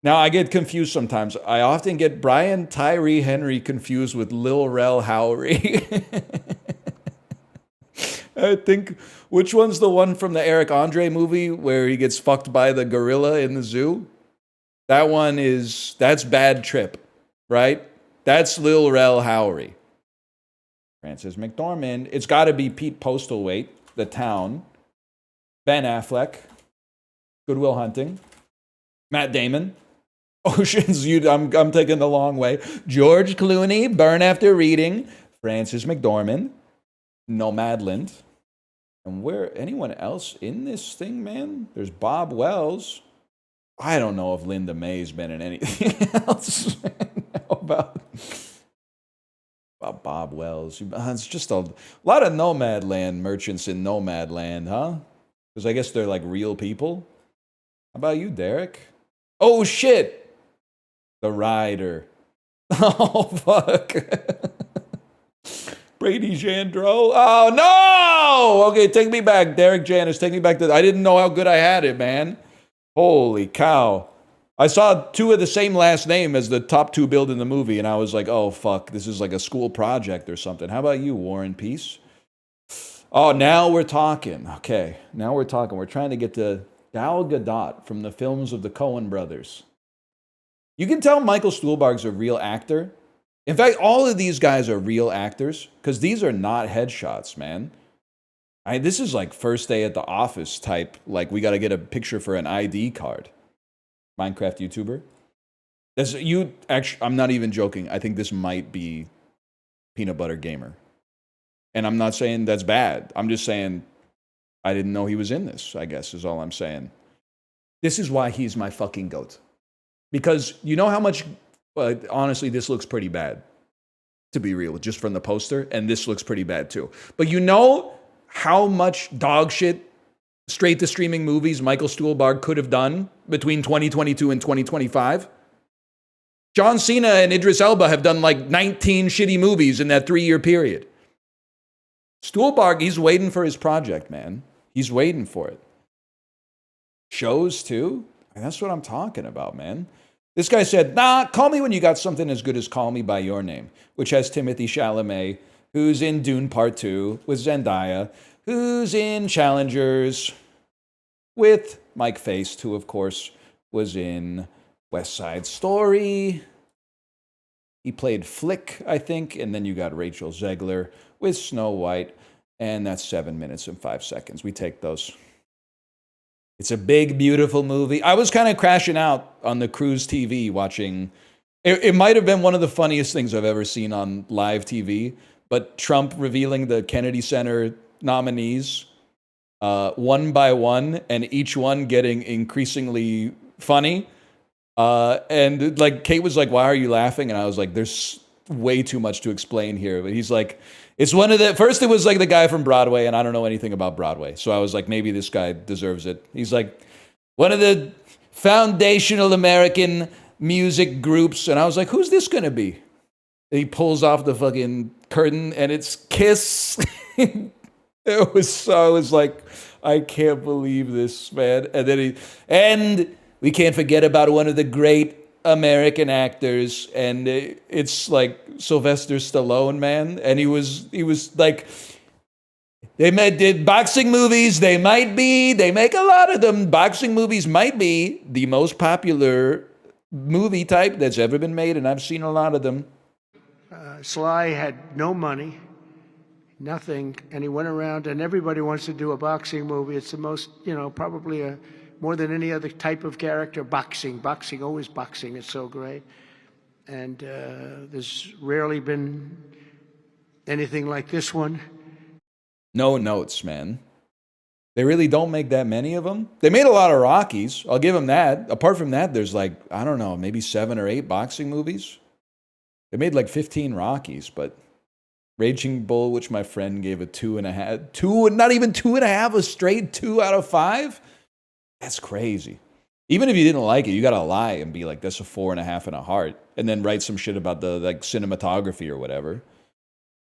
Now I get confused sometimes. I often get Brian Tyree Henry confused with Lil Rel Howery. I think, which one's the one from the Eric Andre movie where he gets fucked by the gorilla in the zoo? That one that's Bad Trip, right? That's Lil Rel Howery. Frances McDormand. It's got to be Pete Postlethwaite, The Town. Ben Affleck. Good Will Hunting. Matt Damon. Oceans, I'm taking the long way. George Clooney, Burn After Reading. Frances McDormand. Nomadland. And where anyone else in this thing, man? There's Bob Wells. I don't know if Linda May's been in anything else. about Bob Wells. It's just a lot of Nomadland merchants in Nomadland, huh? Because I guess they're like real people. How about you, Derek? Oh, shit! The Rider. Oh, fuck. Brady Jandreau. Oh, no! Okay, take me back, Derek Janis. Take me back to... I didn't know how good I had it, man. Holy cow. I saw 2 of the same last name as the top 2 billed in the movie, and I was like, oh, fuck, this is like a school project or something. How about you, Warren Peace? Oh, now we're talking. Okay, now we're talking. We're trying to get to Gal Gadot from the films of the Coen brothers. You can tell Michael Stuhlbarg's a real actor. In fact, all of these guys are real actors, because these are not headshots, man. This is like first day at the office type, like we got to get a picture for an ID card. Minecraft YouTuber. Actually, I'm not even joking. I think this might be Peanut Butter Gamer. And I'm not saying that's bad. I'm just saying I didn't know he was in this, I guess, is all I'm saying. This is why he's my fucking goat. Because you know how much, honestly, this looks pretty bad, to be real, just from the poster. And this looks pretty bad too. But you know how much dog shit straight to streaming movies Michael Stuhlbarg could have done between 2022 and 2025? John Cena and Idris Elba have done like 19 shitty movies in that 3-year period. Stuhlbarg, he's waiting for his project, man. He's waiting for it. Shows too? And that's what I'm talking about, man. This guy said, nah, call me when you got something as good as Call Me By Your Name, which has Timothée Chalamet, who's in Dune Part 2 with Zendaya, who's in Challengers with Mike Faced, who, of course, was in West Side Story. He played Flick, I think, and then you got Rachel Zegler with Snow White, and that's 7 minutes and 5 seconds. We take those. It's a big, beautiful movie. I was kind of crashing out on the Cruise TV watching It might have been one of the funniest things I've ever seen on live TV, but Trump revealing the Kennedy Center nominees one by one, and each one getting increasingly funny. And like Kate was like, "Why are you laughing?" And I was like, "There's way too much to explain here." But he's like, "It's one of the first." It was like the guy from Broadway, and I don't know anything about Broadway, so I was like, maybe this guy deserves it. He's like, one of the foundational American music groups, and I was like, "Who's this gonna be?" And he pulls off the fucking curtain, and it's Kiss. I was like, I can't believe this, man. And then we can't forget about one of the great American actors, and it's like Sylvester Stallone, man. And he was like, they did boxing movies. They make a lot of them. Boxing movies might be the most popular movie type that's ever been made, and I've seen a lot of them. Sly had no money, nothing, and he went around, and everybody wants to do a boxing movie. It's the most, probably more than any other type of character, boxing, always boxing. It's so great. And there's rarely been anything like this one. No notes, man. They really don't make that many of them. They made a lot of Rockies. I'll give them that. Apart from that, there's like, I don't know, maybe 7 or 8 boxing movies. They made like 15 Rockies, but Raging Bull, which my friend gave a 2.5, not even 2.5, a straight 2 out of 5. That's crazy. Even if you didn't like it, you gotta lie and be like, that's a 4.5 and a heart, and then write some shit about the like cinematography or whatever.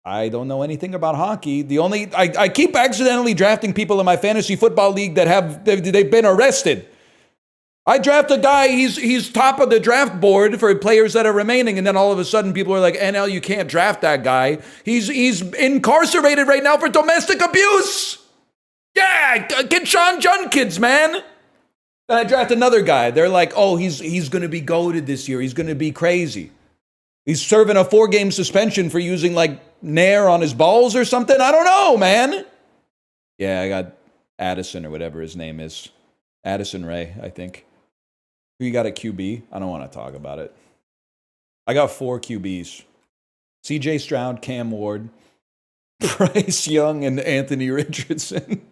I don't know anything about hockey. I keep accidentally drafting people in my fantasy football league that they've been arrested. I draft a guy, he's top of the draft board for players that are remaining, and then all of a sudden people are like, NL, you can't draft that guy. He's incarcerated right now for domestic abuse. Yeah, get Sean Junkins, man. Then I draft another guy. They're like, oh, he's going to be goated this year. He's going to be crazy. He's serving a 4-game suspension for using like Nair on his balls or something. I don't know, man. Yeah, I got Addison or whatever his name is. Addison Ray, I think. Who you got at QB? I don't want to talk about it. I got 4 QBs. CJ Stroud, Cam Ward, Bryce Young, and Anthony Richardson.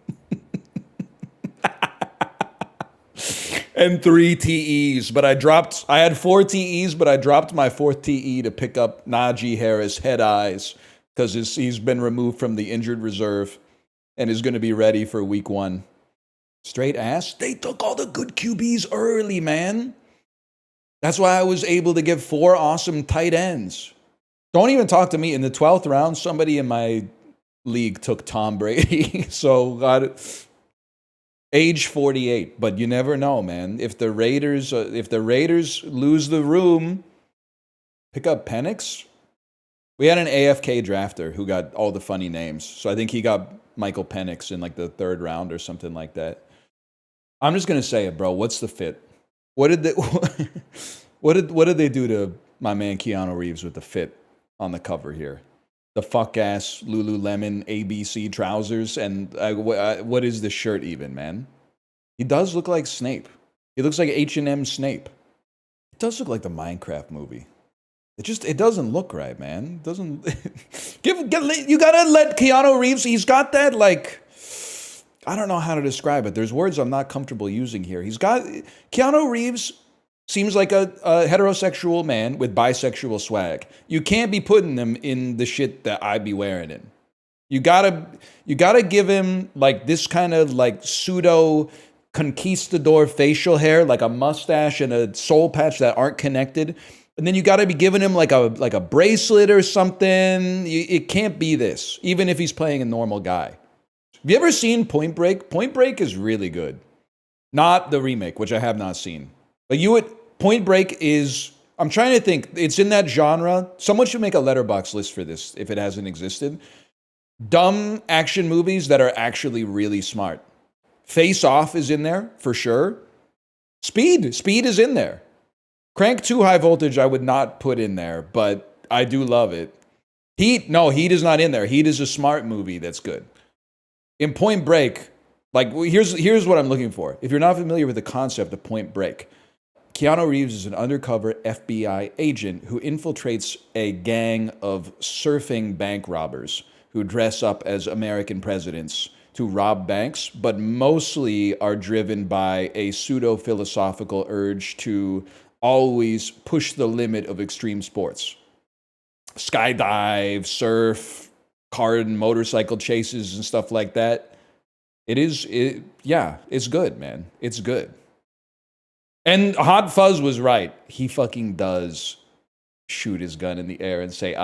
And 3 TEs. But I had 4 TEs, but I dropped my 4th TE to pick up Najee Harris, head eyes, because he's been removed from the injured reserve and is going to be ready for week 1. Straight ass. They took all the good QBs early, man. That's why I was able to get 4 awesome tight ends. Don't even talk to me. In the 12th round, somebody in my league took Tom Brady. So, age 48. But you never know, man. If the Raiders lose the room, pick up Penix. We had an AFK drafter who got all the funny names. So I think he got Michael Penix in like the 3rd round or something like that. I'm just gonna say it, bro. What's the fit? What did they do to my man Keanu Reeves with the fit on the cover here? The fuck ass Lululemon ABC trousers, and what is the shirt even, man? He does look like Snape. He looks like H&M Snape. It does look like the Minecraft movie. It doesn't look right, man. It doesn't you gotta let Keanu Reeves. He's got that like. I don't know how to describe it. There's words I'm not comfortable using here. Keanu Reeves seems like a heterosexual man with bisexual swag. You can't be putting him in the shit that I'd be wearing in. You gotta give him like this kind of like pseudo conquistador facial hair, like a mustache and a soul patch that aren't connected. And then you gotta be giving him like a bracelet or something. It can't be this, even if he's playing a normal guy. Have you ever seen Point Break? Point Break is really good. Not the remake, which I have not seen. But Point Break is, I'm trying to think, it's in that genre. Someone should make a letterbox list for this if it hasn't existed. Dumb action movies that are actually really smart. Face Off is in there, for sure. Speed is in there. Crank 2 High Voltage I would not put in there, but I do love it. Heat is not in there. Heat is a smart movie that's good. In Point Break, like here's what I'm looking for. If you're not familiar with the concept of Point Break, Keanu Reeves is an undercover FBI agent who infiltrates a gang of surfing bank robbers who dress up as American presidents to rob banks, but mostly are driven by a pseudo-philosophical urge to always push the limit of extreme sports. Skydive, surf, car and motorcycle chases and stuff like that. It's good, man. It's good. And Hot Fuzz was right. He fucking does shoot his gun in the air and say,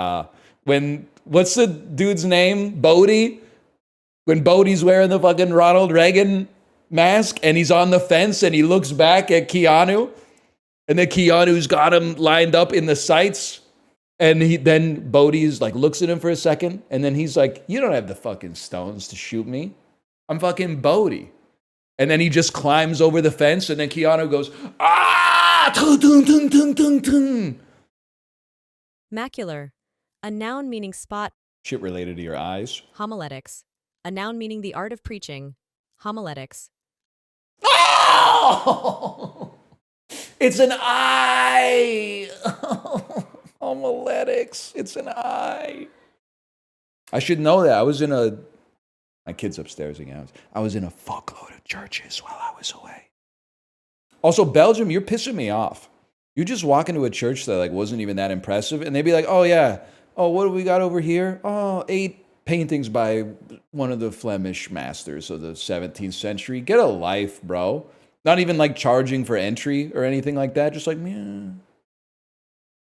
what's the dude's name? Bodie? When Bodie's wearing the fucking Ronald Reagan mask and he's on the fence and he looks back at Keanu and then Keanu's got him lined up in the sights and then Bodie's like looks at him for a second and then he's like, you don't have the fucking stones to shoot me. I'm fucking Bodie. And then he just climbs over the fence, and then Keanu goes, ah! Tung, tung, tung, tung, tung, tung. Macular, a noun meaning spot. Shit related to your eyes. Homiletics, a noun meaning the art of preaching. Homiletics. Oh! It's an eye! Homiletics. It's an eye. I should know that. My kid's upstairs again. I was in a fuckload of churches while I was away. Also, Belgium, you're pissing me off. You just walk into a church that like wasn't even that impressive, and they'd be like, "Oh yeah, oh what do we got over here? Oh, 8 paintings by one of the Flemish masters of the 17th century. Get a life, bro. Not even like charging for entry or anything like that. Just like, yeah.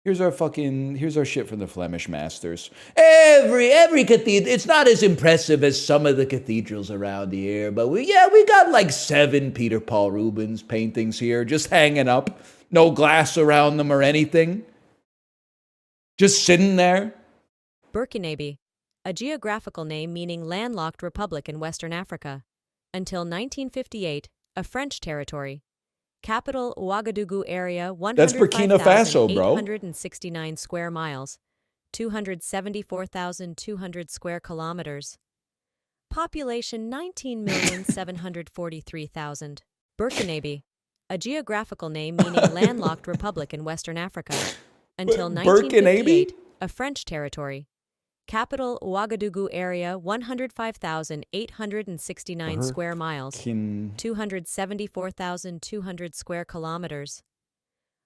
Here's our shit from the Flemish masters. Every cathedral, it's not as impressive as some of the cathedrals around here, but we got like 7 Peter Paul Rubens paintings here, just hanging up. No glass around them or anything. Just sitting there. Burkinabe, a geographical name meaning landlocked republic in Western Africa. Until 1958, a French territory. Capital Ouagadougou area, That's Burkina Faso, bro. 105,869 square miles, 274,200 square kilometers. Population 19,743,000. Burkinabe, a geographical name meaning landlocked republic in Western Africa. Until 1958, a French territory. Capital Ouagadougou area, 105,869 square miles, 274,200 square kilometers.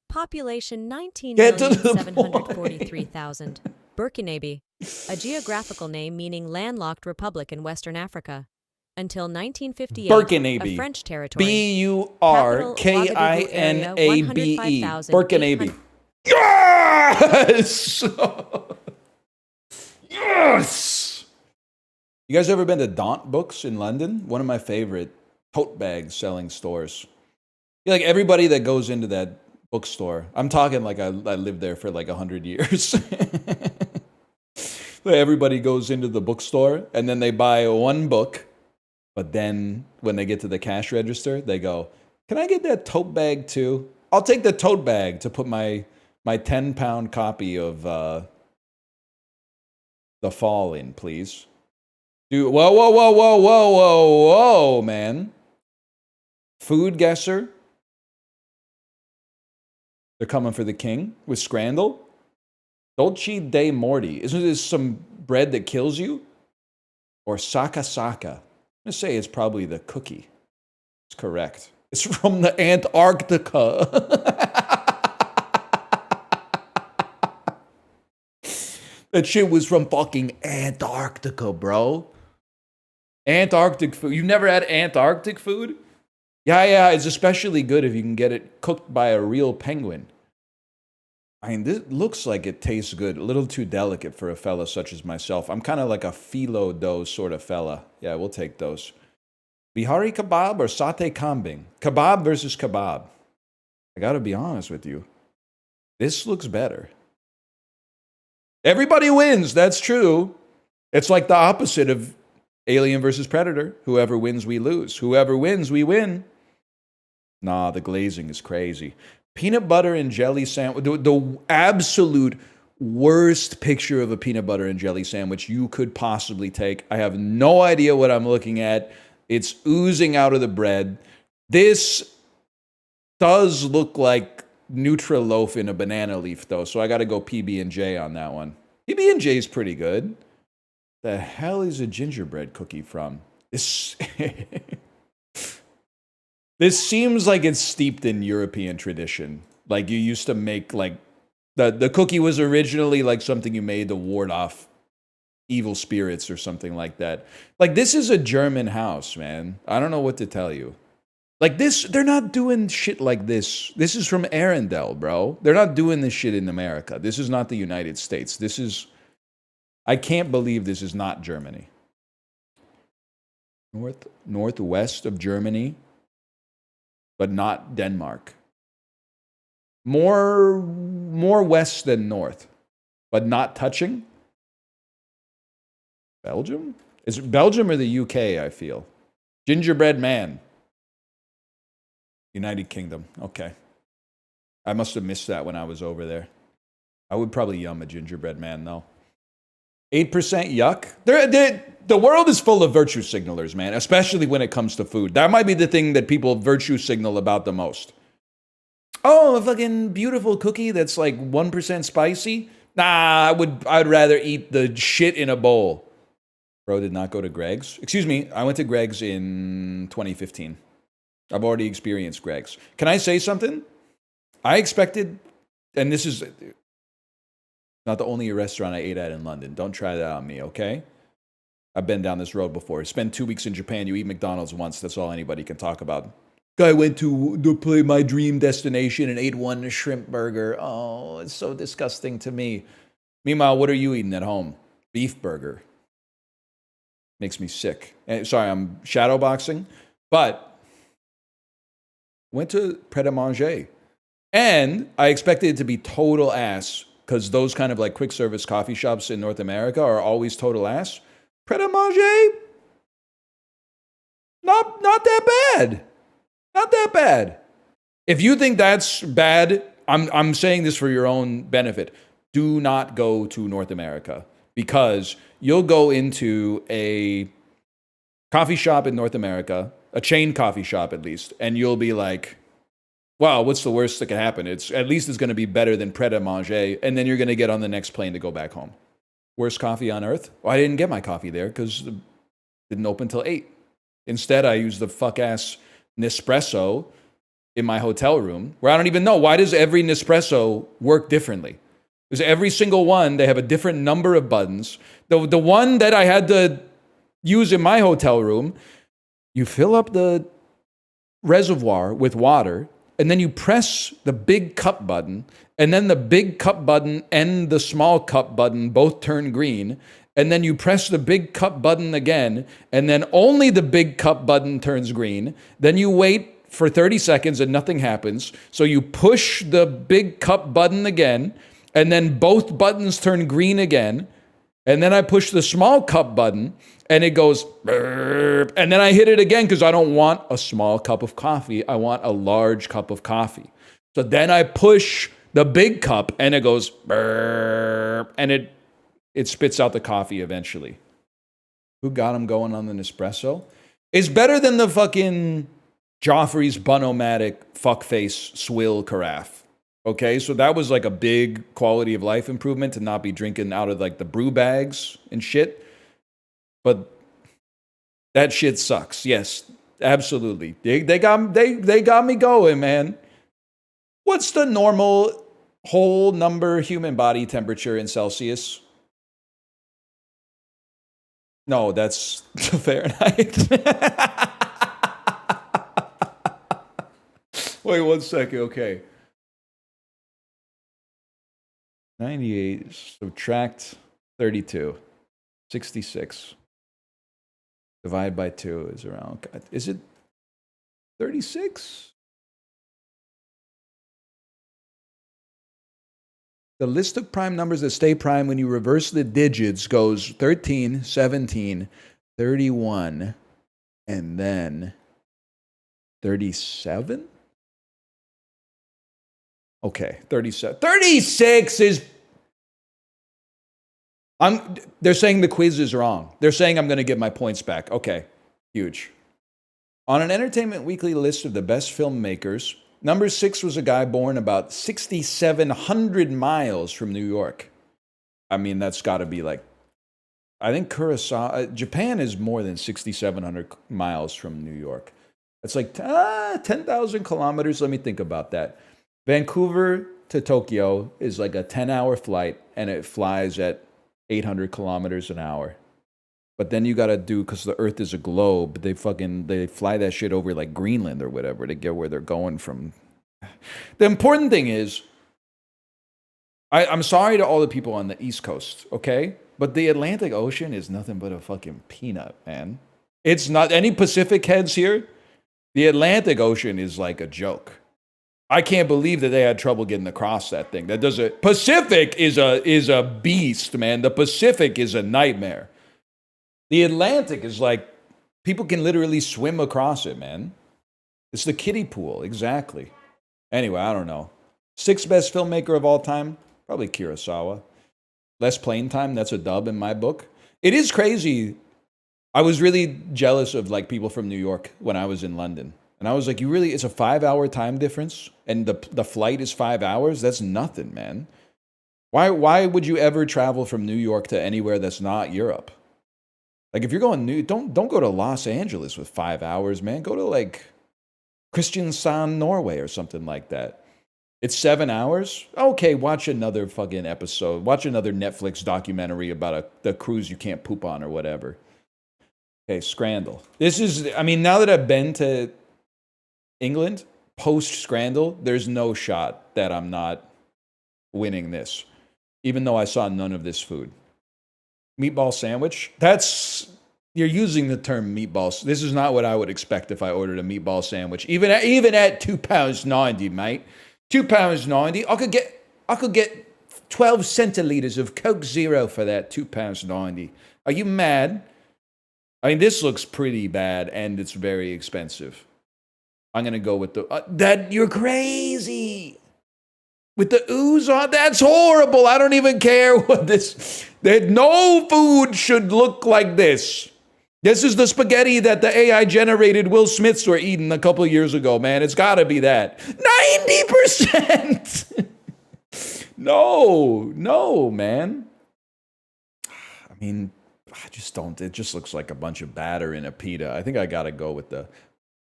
Population 19,743,000. Burkinabe, a geographical name meaning landlocked republic in Western Africa. Until 1958, Burkinabe. a French territory. Burkinabe. Burkinabe. Yes! Yes! You guys ever been to Daunt Books in London? One of my favorite tote bag selling stores. Like everybody that goes into that bookstore, I'm talking like I lived there for like 100 years. Everybody goes into the bookstore and then they buy one book, but then when they get to the cash register, they go, "Can I get that tote bag too? I'll take the tote bag to put my 10-pound copy of The Fall in, please." Dude, whoa, man. FoodGuessr. They're coming for the king with Scrandle. Dolce de Morti. Isn't this some bread that kills you? Or Saka Saka. I'm going to say it's probably the cookie. It's correct. It's from the Antarctica. That shit was from fucking Antarctica, bro. Antarctic food. You've never had Antarctic food? Yeah, it's especially good if you can get it cooked by a real penguin. I mean, this looks like it tastes good. A little too delicate for a fella such as myself. I'm kind of like a phyllo dough sort of fella. Yeah, we'll take those. Bihari kebab or satay kambing? Kebab versus kebab. I gotta be honest with you. This looks better. Everybody wins, that's true. It's like the opposite of Alien versus Predator. Whoever wins, we lose. Whoever wins, we win. Nah, the glazing is crazy. Peanut butter and jelly sandwich. The absolute worst picture of a peanut butter and jelly sandwich you could possibly take. I have no idea what I'm looking at. It's oozing out of the bread. This does look like Nutri-Loaf in a banana leaf, though, so I got to go PB&J on that one. PB&J is pretty good. The hell is a gingerbread cookie from? This this seems like it's steeped in European tradition. Like, you used to make, like, the cookie was originally, like, something you made to ward off evil spirits or something like that. Like, this is a German house, man. I don't know what to tell you. Like this, they're not doing shit like this. This is from Arendelle, bro. They're not doing this shit in America. This is not the United States. This is, I can't believe this is not Germany. Northwest of Germany, but not Denmark. More west than north, but not touching. Belgium? Is it Belgium or the UK, I feel? Gingerbread man. United Kingdom. Okay. I must have missed that when I was over there. I would probably yum a gingerbread man, though. 8% yuck? The world is full of virtue signalers, man, especially when it comes to food. That might be the thing that people virtue signal about the most. Oh, a fucking beautiful cookie that's like 1% spicy? Nah, I'd rather eat the shit in a bowl. Bro did not go to Greg's. Excuse me, I went to Greg's in 2015. I've already experienced Greg's. Can I say something? I expected, and this is not the only restaurant I ate at in London. Don't try that on me, okay? I've been down this road before. Spend 2 weeks in Japan, you eat McDonald's once. That's all anybody can talk about. Guy went to play my dream destination and ate one shrimp burger. Oh, it's so disgusting to me. Meanwhile, what are you eating at home? Beef burger. Makes me sick. Sorry, I'm shadowboxing, but went to Pret A Manger. And I expected it to be total ass, because those kind of like quick service coffee shops in North America are always total ass. Pret A Manger, not that bad. Not that bad. If you think that's bad, I'm saying this for your own benefit. Do not go to North America, because you'll go into a coffee shop in North America, a chain coffee shop at least, and you'll be like, wow, what's the worst that can happen? At least it's going to be better than Pret A Manger, and then you're going to get on the next plane to go back home. Worst coffee on earth? Well, I didn't get my coffee there because it didn't open till 8. Instead, I used the fuck-ass Nespresso in my hotel room, where I don't even know, why does every Nespresso work differently? Because every single one, they have a different number of buttons. The one that I had to use in my hotel room, you fill up the reservoir with water, and then you press the big cup button, and then the big cup button and the small cup button both turn green, and then you press the big cup button again, and then only the big cup button turns green. Then you wait for 30 seconds and nothing happens, so you push the big cup button again, and then both buttons turn green again, and then I push the small cup button, and it goes, burp, and then I hit it again because I don't want a small cup of coffee. I want a large cup of coffee. So then I push the big cup, and it goes, burp, and it spits out the coffee eventually. Who got him going on the Nespresso? It's better than the fucking Joffrey's Bunomatic fuckface swill carafe. Okay, so that was like a big quality of life improvement to not be drinking out of like the brew bags and shit. But that shit sucks. Yes, absolutely. They got me going, man. What's the normal whole number human body temperature in Celsius? No, that's Fahrenheit. Wait 1 second. Okay. 98, subtract 32. 66. Divide by 2 is around, is it 36? The list of prime numbers that stay prime when you reverse the digits goes 13, 17, 31, and then 37? Okay, 37. 36 is... They're saying the quiz is wrong. They're saying I'm going to get my points back. Okay, huge. On an Entertainment Weekly list of the best filmmakers, Number 6 was a guy born about 6,700 miles from New York. I mean, that's got to be like, I think Kurosawa, Japan is more than 6,700 miles from New York. It's like 10,000 kilometers. Let me think about that. Vancouver to Tokyo is like a 10-hour flight, and it flies at 800 kilometers an hour. But then you got to do, because the Earth is a globe, they fly that shit over like Greenland or whatever to get where they're going from. The important thing is, I'm sorry to all the people on the East Coast, okay? But the Atlantic Ocean is nothing but a fucking peanut, man. It's not, any Pacific heads here? The Atlantic Ocean is like a joke. I can't believe that they had trouble getting across that thing. Pacific is a beast, man. The Pacific is a nightmare. The Atlantic is like, people can literally swim across it, man. It's the kiddie pool, exactly. Anyway, I don't know. 6th best filmmaker of all time? Probably Kurosawa. Less Plane Time, that's a dub in my book. It is crazy. I was really jealous of like people from New York when I was in London. And I was like, it's a 5-hour time difference? And the flight is 5 hours? That's nothing, man. Why would you ever travel from New York to anywhere that's not Europe? Like, if you're going don't go to Los Angeles with 5 hours, man. Go to like Kristiansand, Norway or something like that. It's 7 hours? Okay, watch another fucking episode. Watch another Netflix documentary about the cruise you can't poop on or whatever. Okay, Scrandle. Now that I've been to England, post-Scrandle, there's no shot that I'm not winning this, even though I saw none of this food. Meatball sandwich? You're using the term meatballs. This is not what I would expect if I ordered a meatball sandwich. Even at £2.90, mate. £2.90. I could get 12 centiliters of Coke Zero for that £2.90. Are you mad? I mean, this looks pretty bad, and it's very expensive. I'm gonna go with you're crazy. With the ooze on, that's horrible. I don't even care what no food should look like this. This is the spaghetti that the AI generated Will Smiths were eating a couple years ago, man. It's gotta be that. 90%. No, man. I mean, I just don't. It just looks like a bunch of batter in a pita. I think I gotta go with the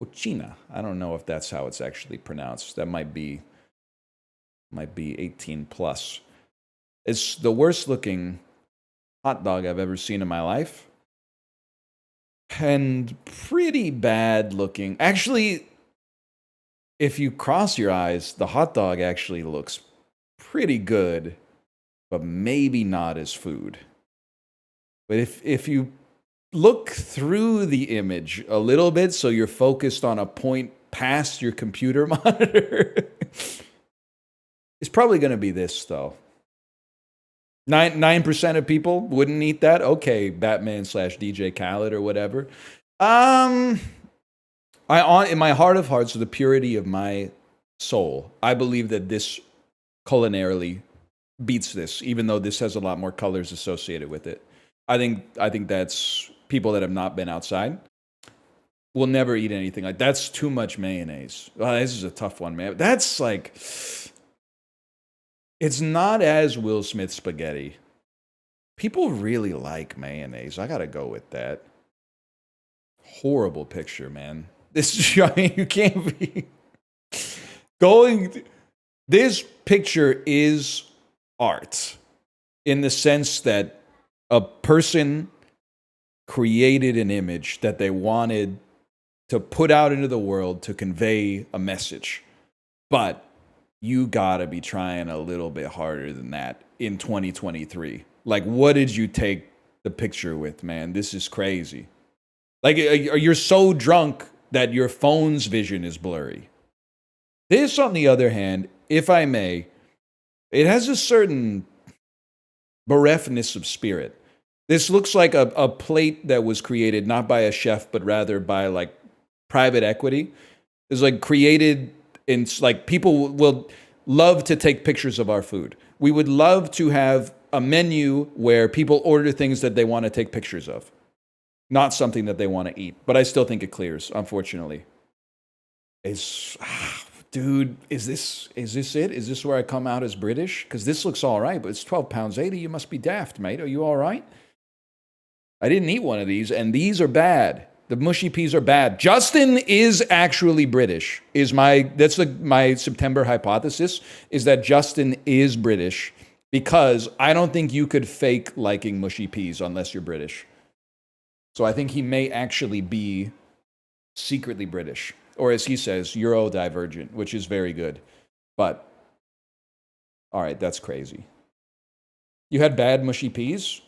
Ochina. I don't know if that's how it's actually pronounced. That might be 18 plus. It's the worst looking hot dog I've ever seen in my life. And pretty bad looking. Actually, if you cross your eyes, the hot dog actually looks pretty good, but maybe not as food. But if you look through the image a little bit so you're focused on a point past your computer monitor, it's probably going to be this, though. 9% of people wouldn't eat that. Okay, Batman/DJ Khaled or whatever. In my heart of hearts, the purity of my soul, I believe that this culinarily beats this, even though this has a lot more colors associated with it. I think that's people that have not been outside will never eat anything like that's too much mayonnaise. This is a tough one, man. That's like, it's not as Will Smith spaghetti. People really like mayonnaise. I gotta go with that. Horrible picture, man. You can't be going. This picture is art in the sense that a person created an image that they wanted to put out into the world to convey a message. But you gotta be trying a little bit harder than that in 2023. Like, what did you take the picture with, man? This is crazy. Like, you're so drunk that your phone's vision is blurry. This, on the other hand, if I may, it has a certain bereftness of spirit. This looks like a plate that was created not by a chef, but rather by like private equity. It's like created in like people will love to take pictures of our food. We would love to have a menu where people order things that they want to take pictures of, not something that they want to eat. But I still think it clears, unfortunately. Dude, is this it? Is this where I come out as British? Because this looks all right, but it's £12.80. You must be daft, mate. Are you all right? I didn't eat one of these, and these are bad. The mushy peas are bad. Justin is actually British. That's my September hypothesis, is that Justin is British, because I don't think you could fake liking mushy peas unless you're British. So I think he may actually be secretly British. Or as he says, Euro-divergent, which is very good. But, all right, that's crazy. You had bad mushy peas?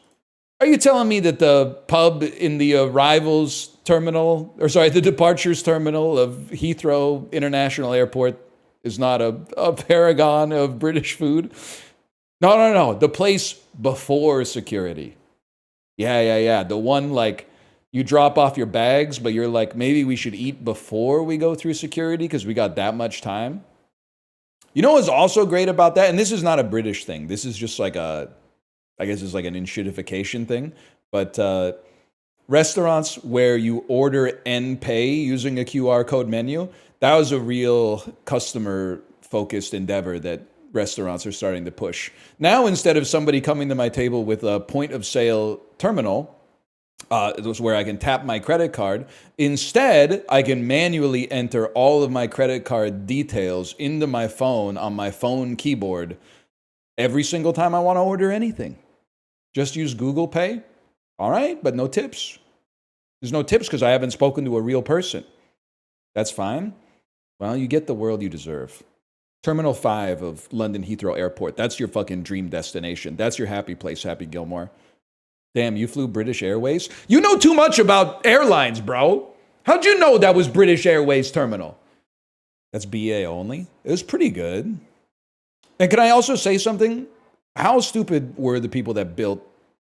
Are you telling me that the pub in the the departures terminal of Heathrow International Airport is not a paragon of British food? No. The place before security. Yeah. The one, like, you drop off your bags, but you're like, maybe we should eat before we go through security because we got that much time. You know what's also great about that? And this is not a British thing. This is just like I guess it's like an inshitification thing. But restaurants where you order and pay using a QR code menu, that was a real customer-focused endeavor that restaurants are starting to push. Now, instead of somebody coming to my table with a point-of-sale terminal, it was where I can tap my credit card. Instead, I can manually enter all of my credit card details into my phone on my phone keyboard every single time I want to order anything. Just use Google Pay. All right, but no tips. There's no tips because I haven't spoken to a real person. That's fine. Well, you get the world you deserve. Terminal 5 of London Heathrow Airport. That's your fucking dream destination. That's your happy place, Happy Gilmore. Damn, you flew British Airways? You know too much about airlines, bro. How'd you know that was British Airways terminal? That's BA only. It was pretty good. And can I also say something? How stupid were the people that built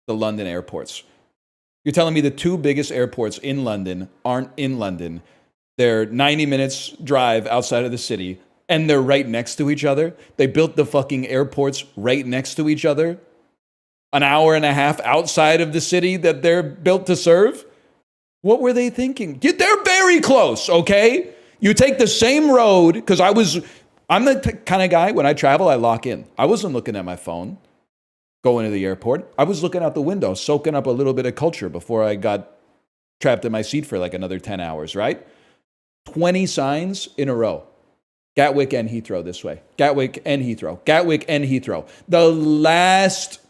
the London airports? You're telling me the two biggest airports in London aren't in London. They're 90 minutes drive outside of the city, and they're right next to each other. They built the fucking airports right next to each other, an hour and a half outside of the city that they're built to serve. What were they thinking? They're very close, okay? You take the same road, because I'm the kind of guy, when I travel, I lock in. I wasn't looking at my phone going to the airport. I was looking out the window, soaking up a little bit of culture before I got trapped in my seat for like another 10 hours, right? 20 signs in a row. Gatwick and Heathrow this way. Gatwick and Heathrow. Gatwick and Heathrow. The last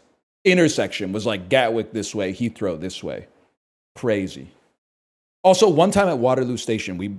intersection was like Gatwick this way, Heathrow this way. Crazy. Also, one time at Waterloo Station, we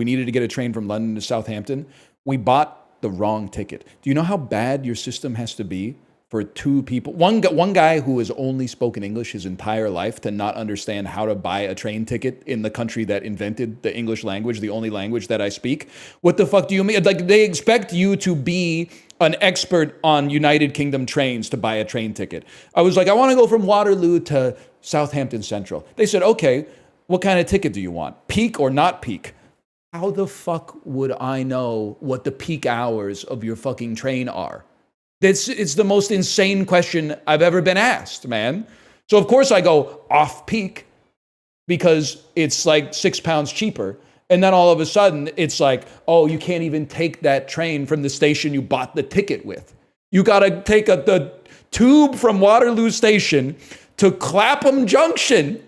needed to get a train from London to Southampton. We bought the wrong ticket. Do you know how bad your system has to be for two people? One guy who has only spoken English his entire life to not understand how to buy a train ticket in the country that invented the English language, the only language that I speak. What the fuck do you mean? Like, they expect you to be an expert on United Kingdom trains to buy a train ticket. I was like, I want to go from Waterloo to Southampton Central. They said, okay, what kind of ticket do you want? Peak or not peak? How the fuck would I know what the peak hours of your fucking train are? It's the most insane question I've ever been asked, man. So of course I go off peak because it's like £6 cheaper. And then all of a sudden it's like, oh, you can't even take that train from the station you bought the ticket with. You got to take the tube from Waterloo Station to Clapham Junction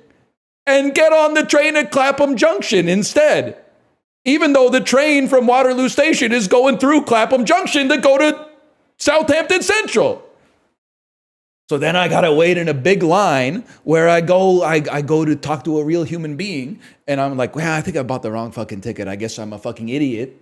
and get on the train at Clapham Junction instead. Even though the train from Waterloo Station is going through Clapham Junction to go to Southampton Central. So then I gotta wait in a big line where I go to talk to a real human being, and I'm like, well, I think I bought the wrong fucking ticket. I guess I'm a fucking idiot.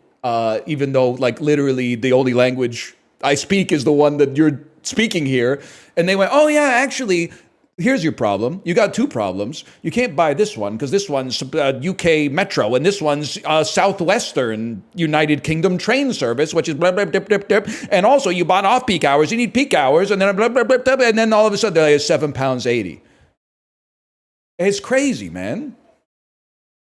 Even though, like, literally the only language I speak is the one that you're speaking here. And they went, oh yeah, actually, here's your problem. You got two problems. You can't buy this one because this one's UK Metro and this one's Southwestern United Kingdom train service, which is blah, blah, blah, blah, blah. And also you bought off-peak hours. You need peak hours. And then blah, blah, blah, blah, and then all of a sudden they're like £7.80. It's crazy, man.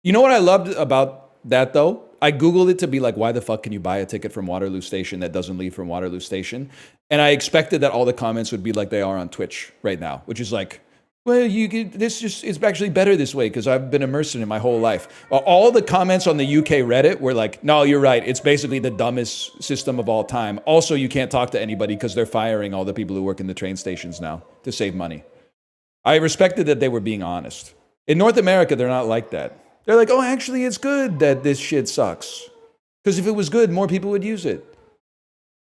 You know what I loved about that, though? I Googled it to be like, why the fuck can you buy a ticket from Waterloo Station that doesn't leave from Waterloo Station? And I expected that all the comments would be like they are on Twitch right now, which is like, Well, it's actually better this way because I've been immersed in it my whole life. All the comments on the UK Reddit were like, no, you're right. It's basically the dumbest system of all time. Also, you can't talk to anybody because they're firing all the people who work in the train stations now to save money. I respected that they were being honest. In North America, they're not like that. They're like, oh, actually, it's good that this shit sucks. Because if it was good, more people would use it.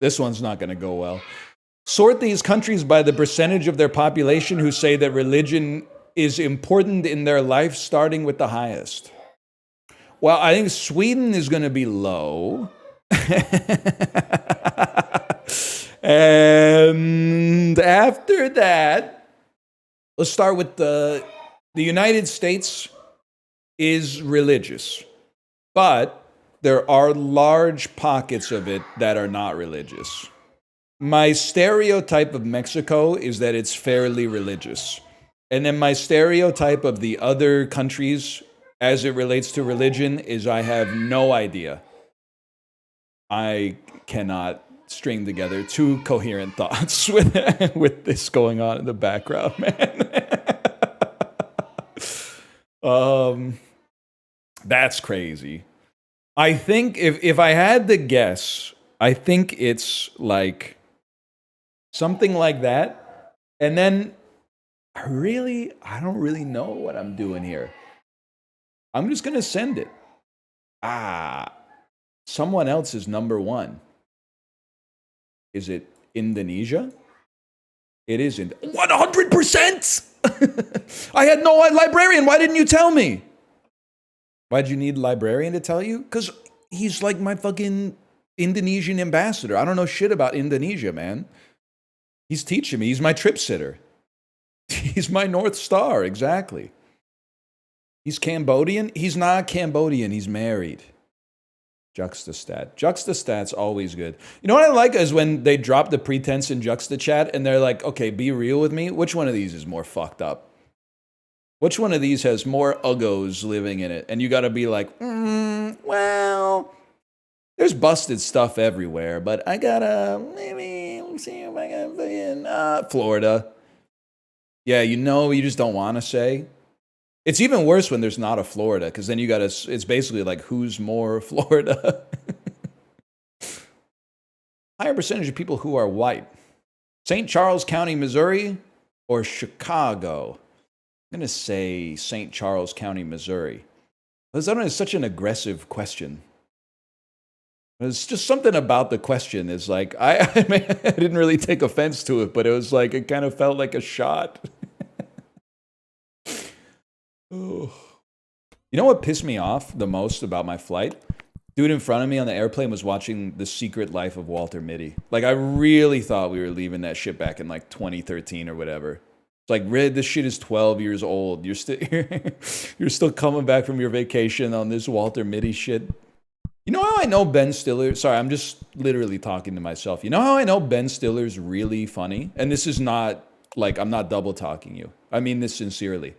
This one's not going to go well. Sort these countries by the percentage of their population who say that religion is important in their life, starting with the highest. Well, I think Sweden is going to be low. And after that, let's start with the United States is religious, but there are large pockets of it that are not religious. My stereotype of Mexico is that it's fairly religious. And then my stereotype of the other countries as it relates to religion is I have no idea. I cannot string together two coherent thoughts with this going on in the background, man. That's crazy. I think if I had to guess, I think it's like something like that. And then I don't really know what I'm doing here. I'm just going to send it. Someone else is number one. Is it Indonesia? It isn't. 100%! I had no librarian. Why didn't you tell me? Why'd you need a librarian to tell you? Because he's like my fucking Indonesian ambassador. I don't know shit about Indonesia, man. He's teaching me. He's my trip sitter. He's my North Star, exactly. He's Cambodian? He's not Cambodian. He's married. Juxtastat. Juxtastat's always good. You know what I like is when they drop the pretense in Juxtachat and they're like, okay, be real with me. Which one of these is more fucked up? Which one of these has more uggos living in it? And you got to be like, well, there's busted stuff everywhere, but I gotta maybe see if I can be in Florida. Yeah, you just don't want to say. It's even worse when there's not a Florida, because then it's basically like, who's more Florida? Higher percentage of people who are white. St. Charles County, Missouri, or Chicago? I'm going to say St. Charles County, Missouri. Because I don't know, it's such an aggressive question. There's just something about the question is like, I didn't really take offense to it, but it was like, it kind of felt like a shot. Oh. You know what pissed me off the most about my flight? Dude in front of me on the airplane was watching The Secret Life of Walter Mitty. Like, I really thought we were leaving that shit back in like 2013 or whatever. It's like, Red, this shit is 12 years old. You're still coming back from your vacation on this Walter Mitty shit. You know how I know Ben Stiller? Sorry, I'm just literally talking to myself. You know how I know Ben Stiller's really funny? And this is not, like, I'm not double talking you. I mean this sincerely.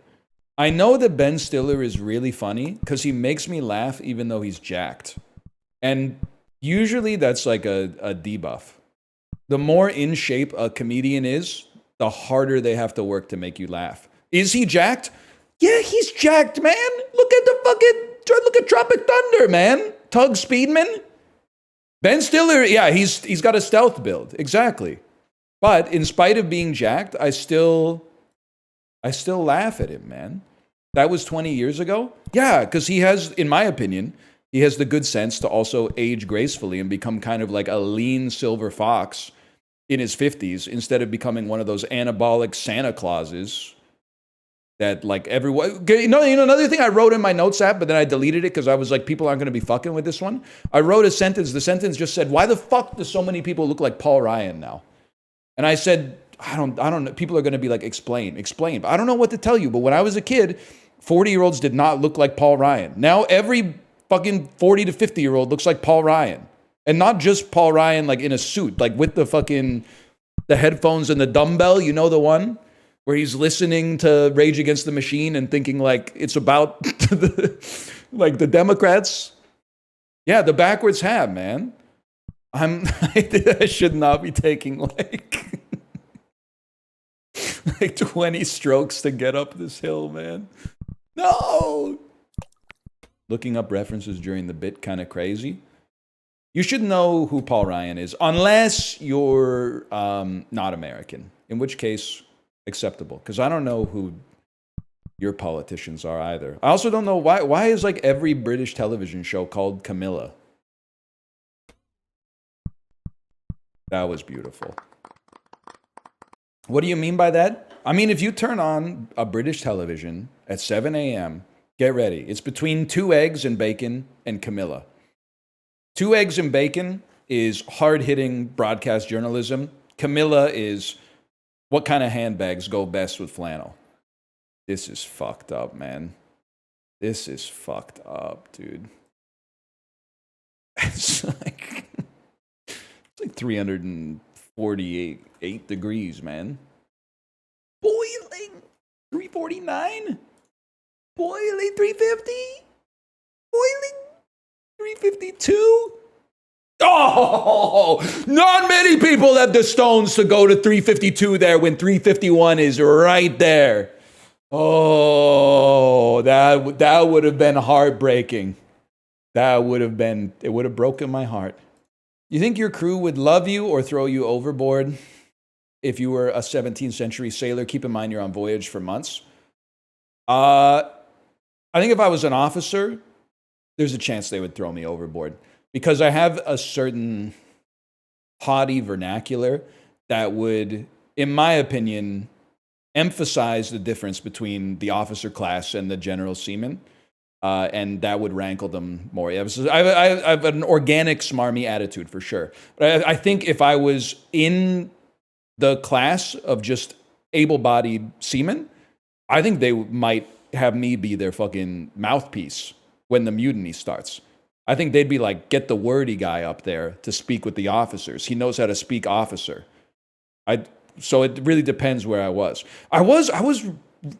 I know that Ben Stiller is really funny because he makes me laugh even though he's jacked. And usually that's like a debuff. The more in shape a comedian is, the harder they have to work to make you laugh. Is he jacked? Yeah, he's jacked, man. Look at Tropic Thunder, man. Tug Speedman. Ben Stiller, yeah, he's got a stealth build. Exactly. But in spite of being jacked, I still laugh at him, man. That was 20 years ago? Yeah, because he has, in my opinion, he has the good sense to also age gracefully and become kind of like a lean silver fox in his 50s instead of becoming one of those anabolic Santa Clauses that like everyone... You know, another thing I wrote in my notes app, but then I deleted it because I was like, people aren't going to be fucking with this one. I wrote a sentence. The sentence just said, why the fuck do so many people look like Paul Ryan now? And I said... I don't know. People are going to be like, explain. But I don't know what to tell you. But when I was a kid, 40-year-olds did not look like Paul Ryan. Now every fucking 40 to 50-year-old looks like Paul Ryan. And not just Paul Ryan like in a suit, like with the headphones and the dumbbell. You know the one where he's listening to Rage Against the Machine and thinking like it's about the Democrats. Yeah, the backwards hat, man. I should not be taking like... Like 20 strokes to get up this hill, man. No! Looking up references during the bit, kind of crazy. You should know who Paul Ryan is, unless you're not American, in which case, acceptable. Because I don't know who your politicians are either. I also don't know why is like every British television show called Camilla? That was beautiful. What do you mean by that? I mean, if you turn on a British television at 7 a.m., get ready. It's between 2 eggs and bacon and Camilla. 2 eggs and bacon is hard-hitting broadcast journalism. Camilla is what kind of handbags go best with flannel. This is fucked up, man. This is fucked up, dude. It's like 348 degrees, man. Boiling 349. Boiling 350. Boiling 352. Oh, not many people have the stones to go to 352 there when 351 is right there. Oh, that would have been heartbreaking. It would have broken my heart. You think your crew would love you or throw you overboard if you were a 17th century sailor? Keep in mind you're on voyage for months. I think if I was an officer, there's a chance they would throw me overboard because I have a certain haughty vernacular that would, in my opinion, emphasize the difference between the officer class and the general seaman. And that would rankle them more. I have an organic, smarmy attitude for sure. But I think if I was in the class of just able-bodied seamen, I think they might have me be their fucking mouthpiece when the mutiny starts. I think they'd be like, get the wordy guy up there to speak with the officers. He knows how to speak officer. So it really depends where I was. I was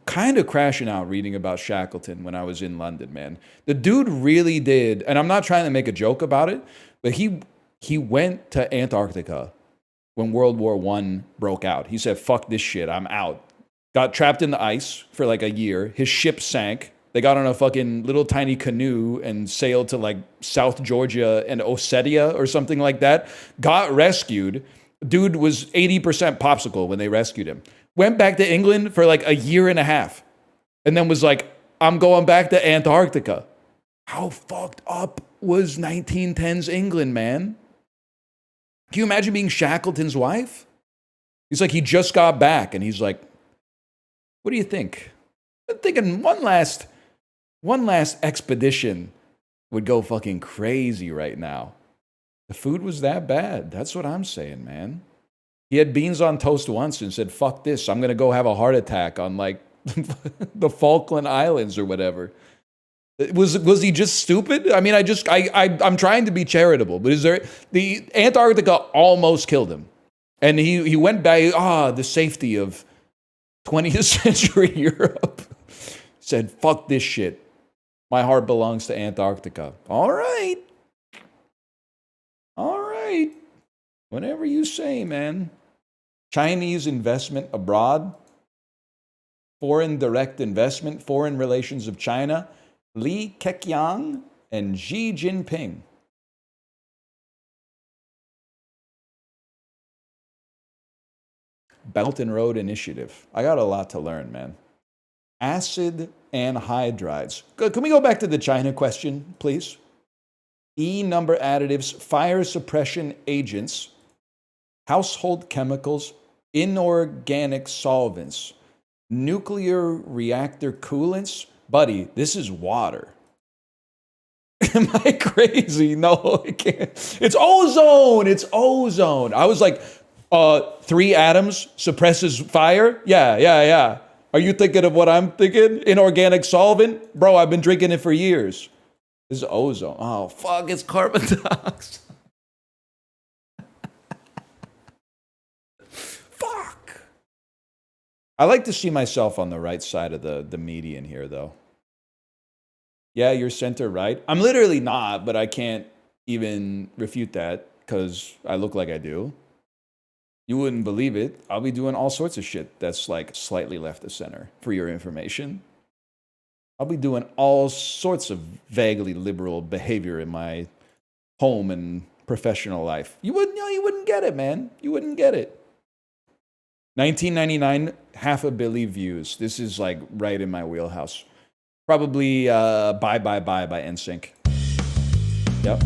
kind of crashing out reading about Shackleton when I was in London, man. The dude really did, and I'm not trying to make a joke about it, but he went to Antarctica when World War I broke out. He said, fuck this shit, I'm out. Got trapped in the ice for like a year. His ship sank. They got on a fucking little tiny canoe and sailed to like South Georgia and Ossetia or something like that. Got rescued. Dude was 80% popsicle when they rescued him. Went back to England for like a year and a half. And then was like, I'm going back to Antarctica. How fucked up was 1910s England, man? Can you imagine being Shackleton's wife? He's like, he just got back and he's like, what do you think? I'm thinking one last expedition would go fucking crazy right now. The food was that bad. That's what I'm saying, man. He had beans on toast once and said, fuck this. I'm going to go have a heart attack on like the Falkland Islands or whatever. Was he just stupid? I mean, I'm trying to be charitable, but the Antarctica almost killed him. And he went back, the safety of 20th century Europe. Said, fuck this shit. My heart belongs to Antarctica. All right. Whatever you say, man. Chinese investment abroad. Foreign direct investment. Foreign relations of China. Li Keqiang and Xi Jinping. Belt and Road Initiative. I got a lot to learn, man. Acid anhydrides. Can we go back to the China question, please? E-number additives, fire suppression agents, household chemicals, inorganic solvents, nuclear reactor coolants. Buddy, this is water. Am I crazy? No, I can't. It's ozone. I was like, 3 atoms suppresses fire? Yeah. Are you thinking of what I'm thinking? Inorganic solvent? Bro, I've been drinking it for years. This is ozone. Oh, fuck, it's carbon dioxide. Fuck. I like to see myself on the right side of the median here, though. Yeah, you're center right. I'm literally not, but I can't even refute that because I look like I do. You wouldn't believe it. I'll be doing all sorts of shit that's like slightly left of center for your information. I'll be doing all sorts of vaguely liberal behavior in my home and professional life. You wouldn't get it, man. You wouldn't get it. 1999, 500 million views. This is like right in my wheelhouse. Probably Bye Bye Bye by NSYNC. Yep.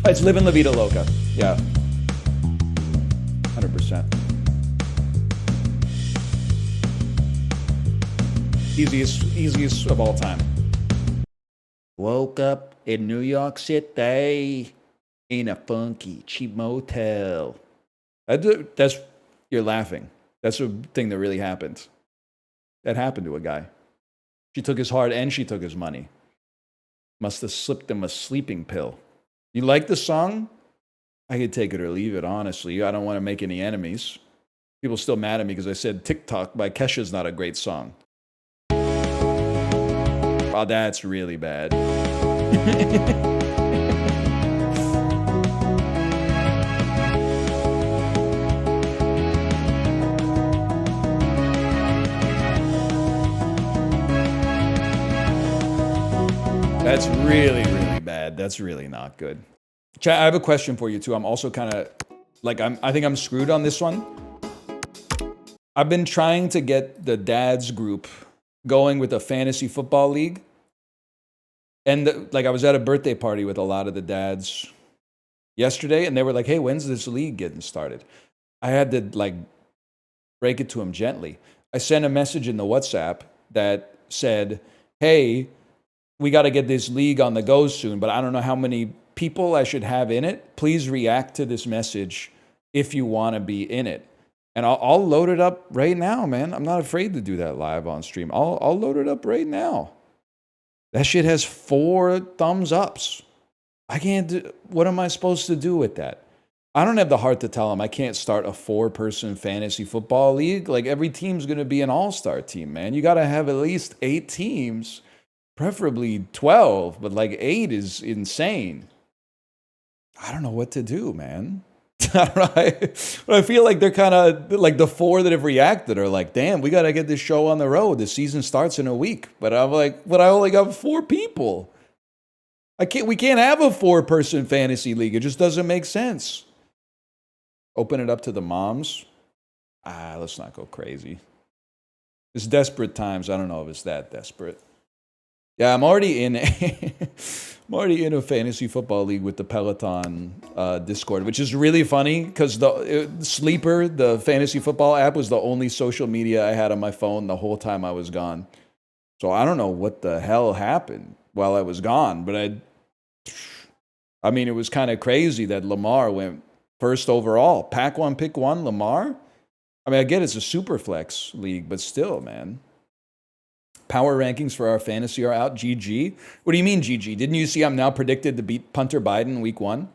It's Livin' La Vida Loca. Yeah. 100%. Easiest of all time. Woke up in New York City in a funky cheap motel. That's, you're laughing. That's a thing that really happened. That happened to a guy. She took his heart and she took his money. Must have slipped him a sleeping pill. You like the song? I could take it or leave it, honestly. I don't want to make any enemies. People still mad at me because I said TikTok by Kesha's not a great song. Oh, that's really bad. That's really, really bad. That's really not good. Chat, I have a question for you too. I'm also kind of like, I think I'm screwed on this one. I've been trying to get the dads group going with a fantasy football league. And like I was at a birthday party with a lot of the dads yesterday and they were like, hey, when's this league getting started? I had to like break it to them gently. I sent a message in the WhatsApp that said, hey, we got to get this league on the go soon, but I don't know how many people I should have in it. Please react to this message if you want to be in it. And I'll load it up right now, man. I'm not afraid to do that live on stream. I'll load it up right now. That shit has 4 thumbs ups. I can't do, what am I supposed to do with that? I don't have the heart to tell them I can't start a 4-person fantasy football league. Like every team's going to be an all-star team, man. You got to have at least 8 teams. Preferably 12, but like 8 is insane. I don't know what to do, man. I don't know. I feel like they're kind of like the 4 that have reacted are like, damn, we got to get this show on the road. The season starts in a week. But I'm like, but I only got 4 people. We can't have a 4-person fantasy league. It just doesn't make sense. Open it up to the moms. Let's not go crazy. It's desperate times. I don't know if it's that desperate. Yeah, I'm already in a fantasy football league with the Peloton Discord, which is really funny because the Sleeper, the fantasy football app, was the only social media I had on my phone the whole time I was gone. So I don't know what the hell happened while I was gone, but I mean, it was kind of crazy that Lamar went first overall. Pack one, pick one, Lamar? I mean, I get it's a super flex league, but still, man. Power rankings for our fantasy are out. GG. What do you mean, GG? Didn't you see I'm now predicted to beat punter Biden week 1?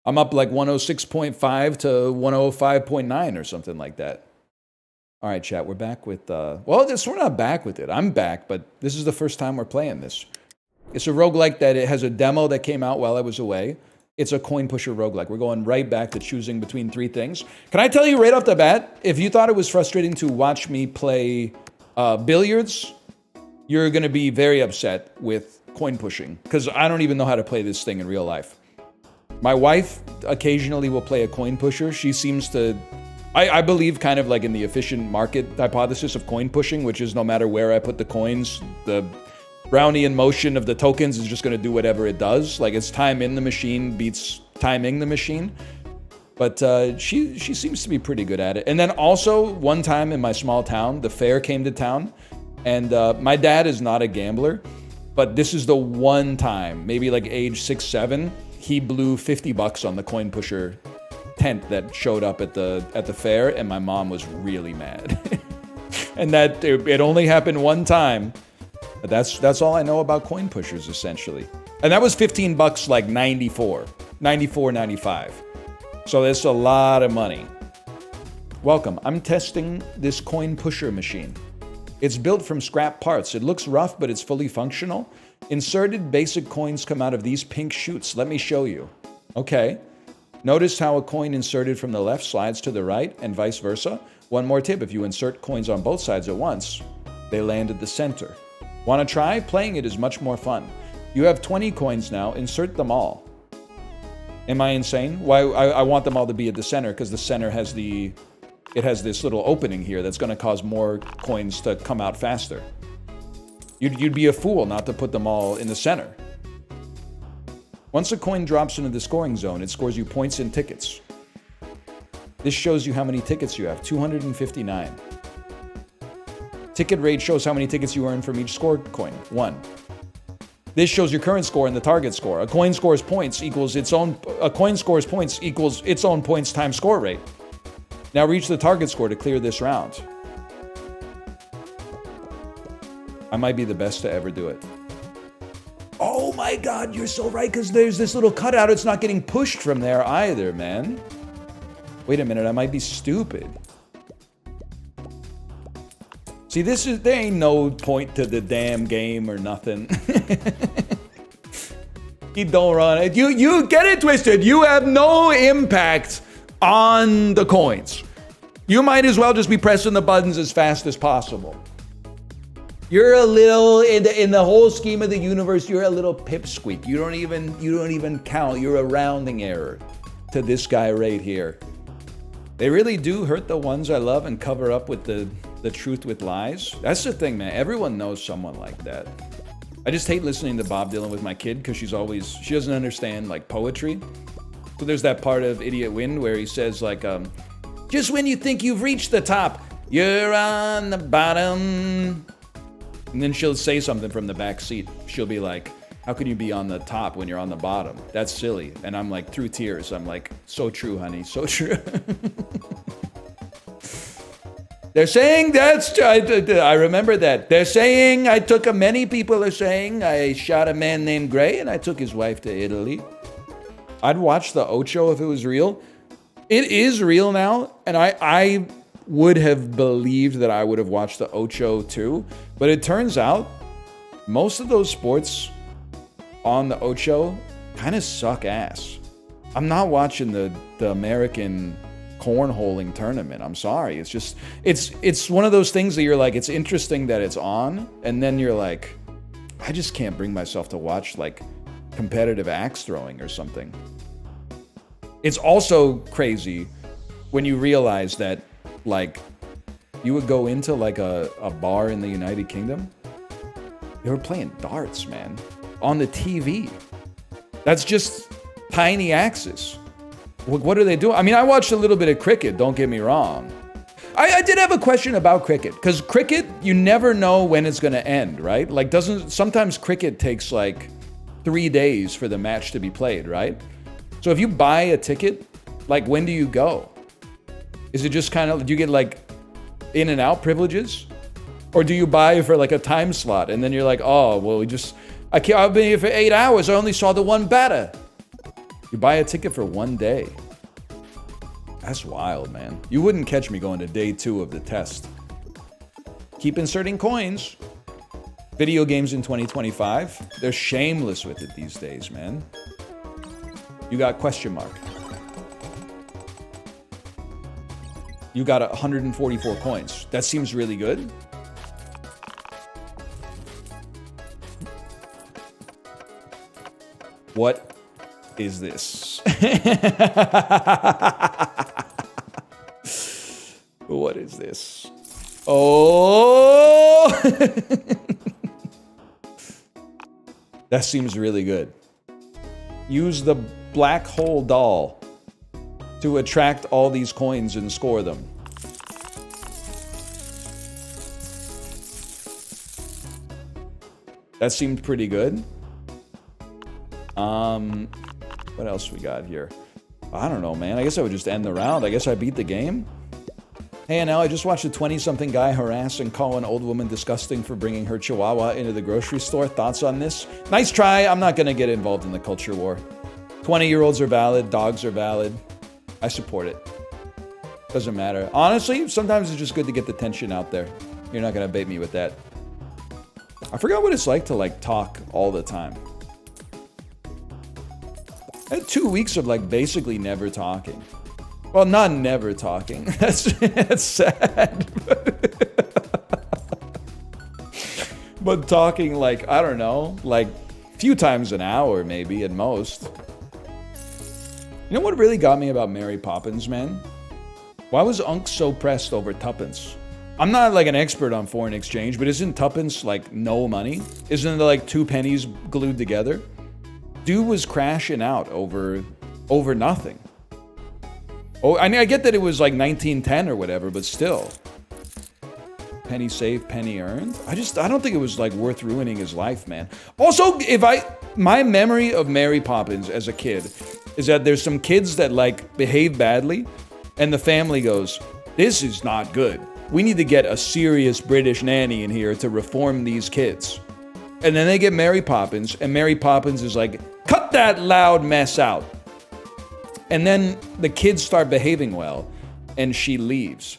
I'm up like 106.5 to 105.9 or something like that. All right, chat, we're back with... well, we're not back with it. I'm back, but this is the first time we're playing this. It's a roguelike that it has a demo that came out while I was away. It's a coin pusher roguelike. We're going right back to choosing between 3 things. Can I tell you right off the bat, if you thought it was frustrating to watch me play... billiards, you're going to be very upset with coin pushing because I don't even know how to play this thing in real life. My wife occasionally will play a coin pusher. She seems to, I believe kind of like in the efficient market hypothesis of coin pushing, which is no matter where I put the coins, the Brownian motion of the tokens is just going to do whatever it does. Like it's time in the machine beats timing the machine. But she seems to be pretty good at it. And then also, one time in my small town, the fair came to town. And my dad is not a gambler. But this is the one time, maybe like age 6, 7, he blew $50 on the coin pusher tent that showed up at the fair. And my mom was really mad. And that it only happened one time. But that's all I know about coin pushers, essentially. And that was $15 like 94, 95. So that's a lot of money. Welcome. I'm testing this coin pusher machine. It's built from scrap parts. It looks rough, but it's fully functional. Inserted basic coins come out of these pink chutes. Let me show you. Okay. Notice how a coin inserted from the left slides to the right and vice versa? One more tip, if you insert coins on both sides at once, they land at the center. Want to try? Playing it is much more fun. You have 20 coins now, insert them all. Am I insane? Why I want them all to be at the center, because the center has it has this little opening here that's going to cause more coins to come out faster. You'd be a fool not to put them all in the center. Once a coin drops into the scoring zone, it scores you points and tickets. This shows you how many tickets you have, 259. Ticket rate shows how many tickets you earn from each scored coin, 1. This shows your current score and the target score. A coin scores points equals its own points times score rate. Now reach the target score to clear this round. I might be the best to ever do it. Oh my god, you're so right, because there's this little cutout. It's not getting pushed from there either, man. Wait a minute, I might be stupid. See, there ain't no point to the damn game or nothing. You don't run it. You get it twisted. You have no impact on the coins. You might as well just be pressing the buttons as fast as possible. You're a little, in the whole scheme of the universe, you're a little pipsqueak. You don't even count. You're a rounding error to this guy right here. They really do hurt the ones I love and cover up with the truth with lies. That's the thing, man. Everyone knows someone like that. I just hate listening to Bob Dylan with my kid because she doesn't understand like poetry. So there's that part of Idiot Wind where he says like, just when you think you've reached the top, you're on the bottom. And then she'll say something from the back seat. She'll be like, how can you be on the top when you're on the bottom? That's silly. And I'm like, through tears, I'm like, so true, honey, so true. They're saying I remember that. They're saying many people are saying I shot a man named Gray and I took his wife to Italy. I'd watch the Ocho if it was real. It is real now, and I would have believed that I would have watched the Ocho too, but it turns out most of those sports on the Ocho kind of suck ass. I'm not watching the American cornholing tournament. I'm sorry. It's just, it's one of those things that you're like, it's interesting that it's on, and then you're like, I just can't bring myself to watch like competitive axe throwing or something. It's also crazy when you realize that like you would go into like a bar in the United Kingdom, they were playing darts, man, on the TV. That's just tiny axes. What are they doing? I mean, I watched a little bit of cricket, don't get me wrong. I did have a question about cricket, because cricket, you never know when it's going to end, right? Like, sometimes cricket takes like 3 days for the match to be played, right? So if you buy a ticket, like, when do you go? Is it just kind of, do you get like in and out privileges? Or do you buy for like a time slot and then you're like, oh, well, I've been here for 8 hours, I only saw the one batter. You buy a ticket for 1 day. That's wild, man. You wouldn't catch me going to day 2 of the test. Keep inserting coins. Video games in 2025, they're shameless with it these days, man. You got question mark. You got 144 coins. That seems really good. What is this? What is this? Oh! That seems really good. Use the black hole doll to attract all these coins and score them. That seemed pretty good. What else we got here? I don't know, man. I guess I would just end the round. I guess I beat the game. Hey, and now I just watched a 20-something guy harass and call an old woman disgusting for bringing her chihuahua into the grocery store. Thoughts on this? Nice try. I'm not going to get involved in the culture war. 20-year-olds are valid. Dogs are valid. I support it. Doesn't matter. Honestly, sometimes it's just good to get the tension out there. You're not going to bait me with that. I forgot what it's like to, like, talk all the time. I had 2 weeks of like basically never talking. Well, not never talking. That's sad. But talking like, I don't know, like a few times an hour maybe at most. You know what really got me about Mary Poppins, man? Why was Unc so pressed over tuppence? I'm not like an expert on foreign exchange, but isn't tuppence like no money? Isn't it like 2 pennies glued together? Dude was crashing out over nothing. Oh, I mean, I get that it was like 1910 or whatever, but still. Penny saved, penny earned. I don't think it was like worth ruining his life, man. Also, my memory of Mary Poppins as a kid is that there's some kids that like behave badly, and the family goes, "This is not good. We need to get a serious British nanny in here to reform these kids." And then they get Mary Poppins, and Mary Poppins is like, "Cut that loud mess out." And then the kids start behaving well, and she leaves.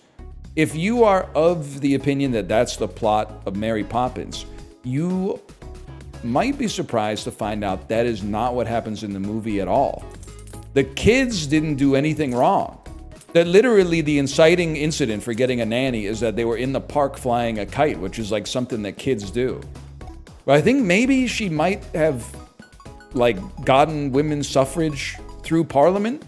If you are of the opinion that that's the plot of Mary Poppins, you might be surprised to find out that is not what happens in the movie at all. The kids didn't do anything wrong. That literally the inciting incident for getting a nanny is that they were in the park flying a kite, which is like something that kids do. But I think maybe she might have like gotten women's suffrage through Parliament.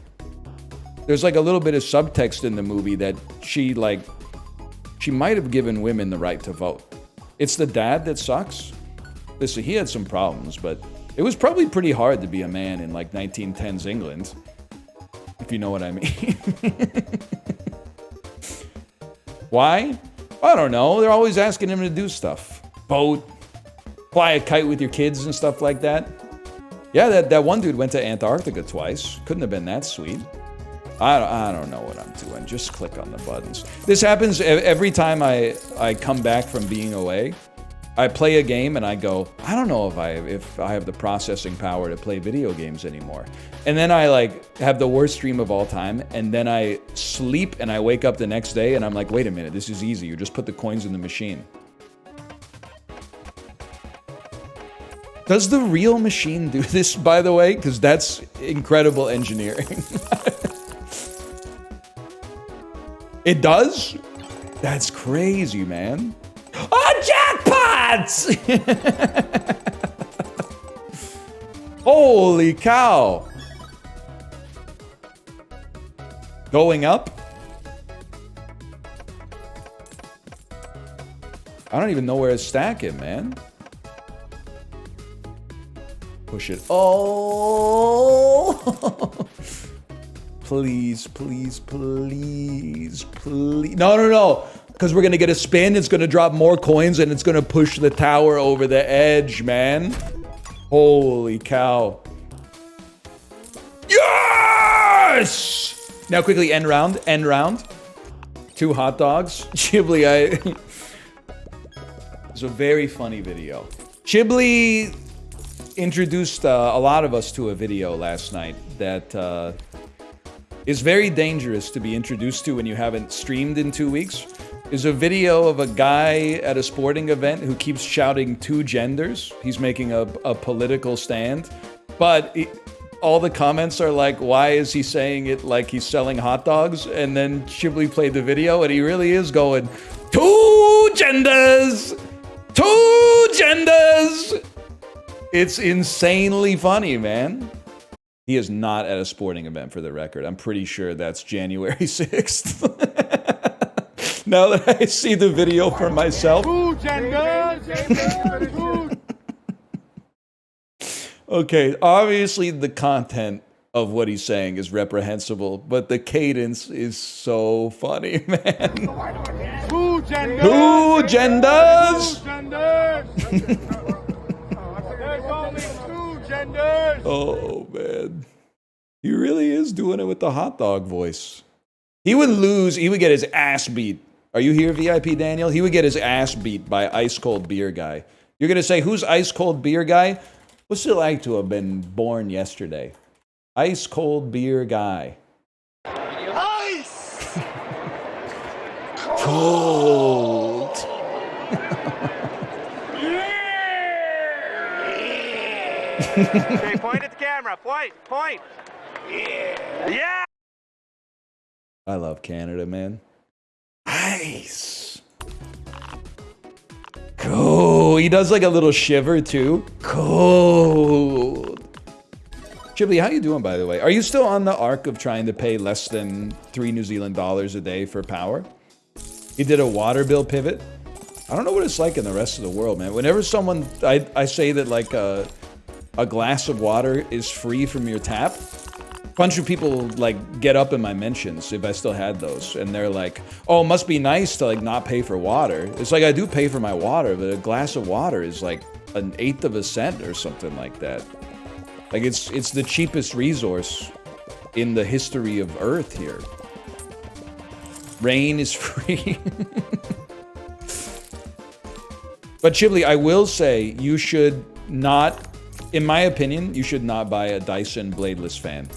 There's like a little bit of subtext in the movie that she might have given women the right to vote. It's the dad that sucks. Listen, he had some problems, but it was probably pretty hard to be a man in like 1910s England, if you know what I mean. Why? I don't know. They're always asking him to do stuff. Vote, fly a kite with your kids and stuff like that. Yeah, that one dude went to Antarctica twice. Couldn't have been that sweet. I don't know what I'm doing. Just click on the buttons. This happens every time I come back from being away. I play a game and I go, I don't know if I have the processing power to play video games anymore. And then I like have the worst dream of all time, and then I sleep and I wake up the next day and I'm like, wait a minute, this is easy. You just put the coins in the machine. Does the real machine do this, by the way? Because that's incredible engineering. It does? That's crazy, man. Oh, jackpots! Holy cow. Going up? I don't even know where to stack it, man. Push it. Oh! Please, please, please, please. No. Because we're going to get a spin. It's going to drop more coins and it's going to push the tower over the edge, man. Holy cow. Yes! Now quickly, end round. 2 hot dogs. Chibli, It's a very funny video. Chibli introduced a lot of us to a video last night that is very dangerous to be introduced to when you haven't streamed in 2 weeks. Is a video of a guy at a sporting event who keeps shouting 2 genders. He's making a political stand. But all the comments are like, why is he saying it like he's selling hot dogs? And then Chibli played the video and he really is going, 2 genders! 2 genders! It's insanely funny, man. He is not at a sporting event, for the record. I'm pretty sure that's January 6th. Now that I see the video for myself. Okay, obviously the content of what he's saying is reprehensible, but the cadence is so funny, man. 2 genders! Oh, man. He really is doing it with the hot dog voice. He would lose. He would get his ass beat. Are you here, VIP Daniel? He would get his ass beat by Ice Cold Beer Guy. You're going to say, who's Ice Cold Beer Guy? What's it like to have been born yesterday? Ice Cold Beer Guy. Ice! Cold. Okay, point at the camera. Point. Yeah. I love Canada, man. Nice. Cool. He does like a little shiver too. Cold. Chiblee, how you doing, by the way? Are you still on the arc of trying to pay less than $3 New Zealand a day for power? You did a water bill pivot? I don't know what it's like in the rest of the world, man. Whenever someone, I say that like a glass of water is free from your tap, a bunch of people like get up in my mentions if I still had those, and they're like, oh, it must be nice to like not pay for water. It's like I do pay for my water, but a glass of water is like 1/8 of a cent or something like that. Like it's the cheapest resource in the history of Earth here. Rain is free. But Chiblee, I will say you should not, in my opinion, you should not buy a Dyson bladeless fan.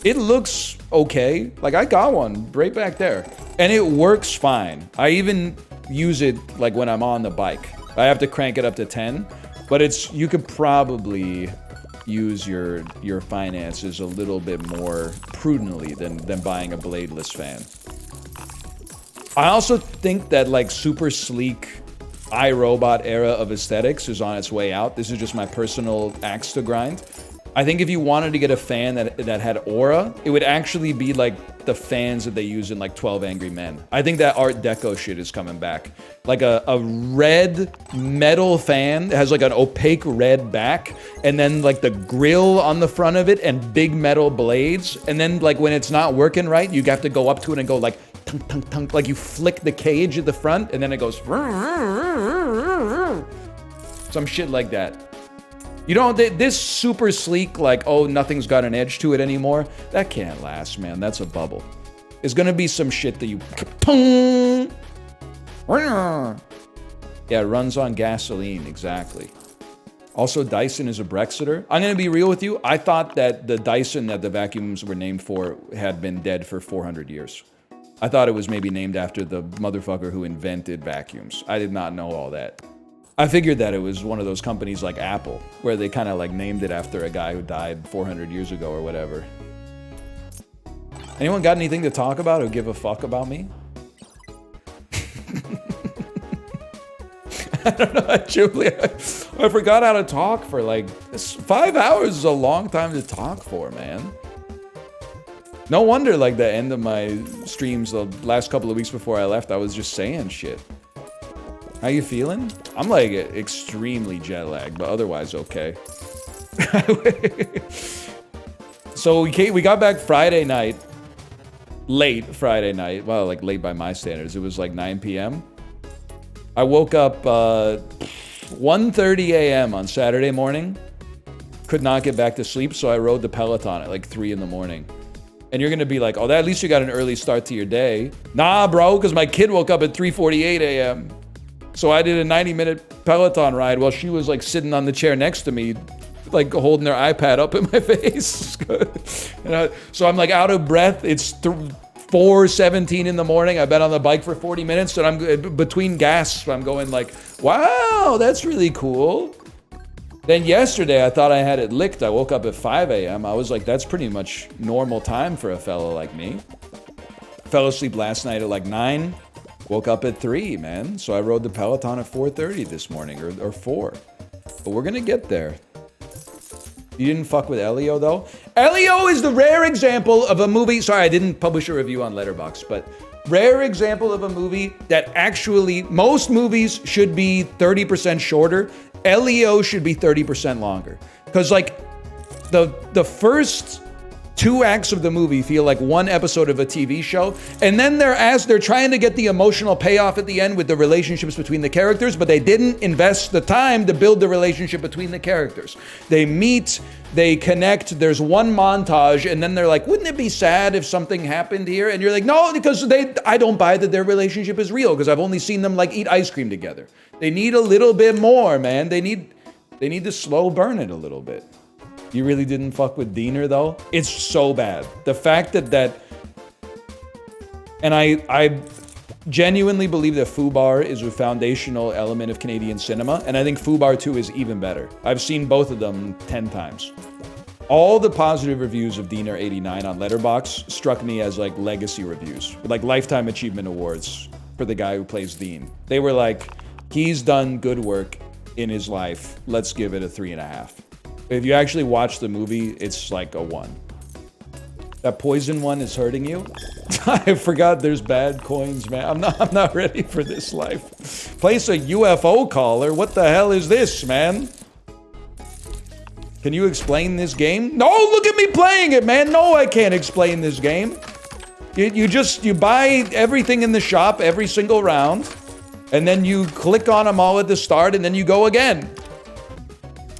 It looks okay. Like I got one right back there and it works fine. I even use it like when I'm on the bike. I have to crank it up to 10, but you could probably use your finances a little bit more prudently than buying a bladeless fan. I also think that like super sleek iRobot era of aesthetics is on its way out. This is just my personal axe to grind. I think if you wanted to get a fan that had aura, it would actually be like the fans that they use in like 12 Angry Men. I think that Art Deco shit is coming back. Like a red metal fan that has like an opaque red back, and then like the grill on the front of it and big metal blades. And then like when it's not working right, you have to go up to it and go like tunk, tunk, tunk, like you flick the cage at the front and then it goes some shit like that. You know, this super sleek, like, oh, nothing's got an edge to it anymore, that can't last, man. That's a bubble. There's gonna be some shit that you... Yeah, it runs on gasoline, exactly. Also, Dyson is a Brexiter. I'm gonna be real with you. I thought that the Dyson that the vacuums were named for had been dead for 400 years. I thought it was maybe named after the motherfucker who invented vacuums. I did not know all that. I figured that it was one of those companies like Apple, where they kind of like named it after a guy who died 400 years ago or whatever. Anyone got anything to talk about or give a fuck about me? I don't know, Julia. I forgot how to talk for like 5 hours is a long time to talk for, man. No wonder like the end of my streams the last couple of weeks before I left, I was just saying shit. How you feeling? I'm like extremely jet lagged, but otherwise okay. So we got back Friday night, late Friday night. Well, like late by my standards. It was like 9 p.m. I woke up 1:30 a.m. on Saturday morning. Could not get back to sleep, so I rode the Peloton at like 3 in the morning. And you're gonna be like, oh, at least you got an early start to your day. Nah, bro, because my kid woke up at 3:48 a.m. So I did a 90-minute Peloton ride while she was like sitting on the chair next to me, like holding their iPad up in my face. So I'm like out of breath. It's 4:17 in the morning. I've been on the bike for 40 minutes and I'm between gasps. I'm going like, wow, that's really cool. Then yesterday I thought I had it licked. I woke up at 5 a.m. I was like, that's pretty much normal time for a fellow like me. Fell asleep last night at like 9. Woke up at 3, man. So I rode the Peloton at 4:30 this morning, or 4. But we're gonna get there. You didn't fuck with Elio, though? Elio is the rare example of a movie... Sorry, I didn't publish a review on Letterboxd, but rare example of a movie that actually... Most movies should be 30% shorter. Elio should be 30% longer. Because, like, the first... 2 acts of the movie feel like 1 episode of a TV show, and then they're trying to get the emotional payoff at the end with the relationships between the characters, but they didn't invest the time to build the relationship between the characters. They meet, they connect, there's 1 montage, and then they're like, wouldn't it be sad if something happened here? And you're like, no, because I don't buy that their relationship is real, because I've only seen them like eat ice cream together. They need a little bit more, man. They need to slow burn it a little bit. You really didn't fuck with Diener, though? It's so bad. The fact that... And genuinely believe that FUBAR is a foundational element of Canadian cinema, and I think FUBAR 2 is even better. I've seen both of them 10 times. All the positive reviews of Diener89 on Letterboxd struck me as like legacy reviews, like Lifetime Achievement Awards for the guy who plays Dean. They were like, he's done good work in his life. Let's give it a 3.5. If you actually watch the movie, it's like a 1. That poison one is hurting you? I forgot there's bad coins, man. I'm not ready for this life. Place a UFO caller? What the hell is this, man? Can you explain this game? No, look at me playing it, man. No, I can't explain this game. You buy everything in the shop every single round, and then you click on them all at the start, and then you go again.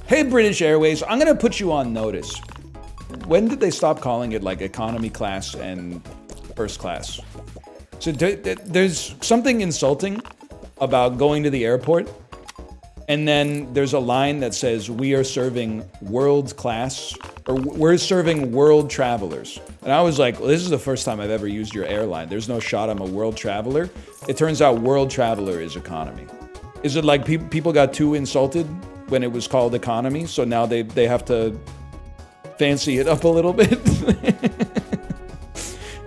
Hey, British Airways, I'm gonna put you on notice. When did they stop calling it like economy class and first class? So there's something insulting about going to the airport, and then there's a line that says, we are serving world class, or we're serving world travelers. And I was like, well, this is the first time I've ever used your airline. There's no shot I'm a world traveler. It turns out world traveler is economy. Is it like people got too insulted when it was called economy, so now they have to fancy it up a little bit?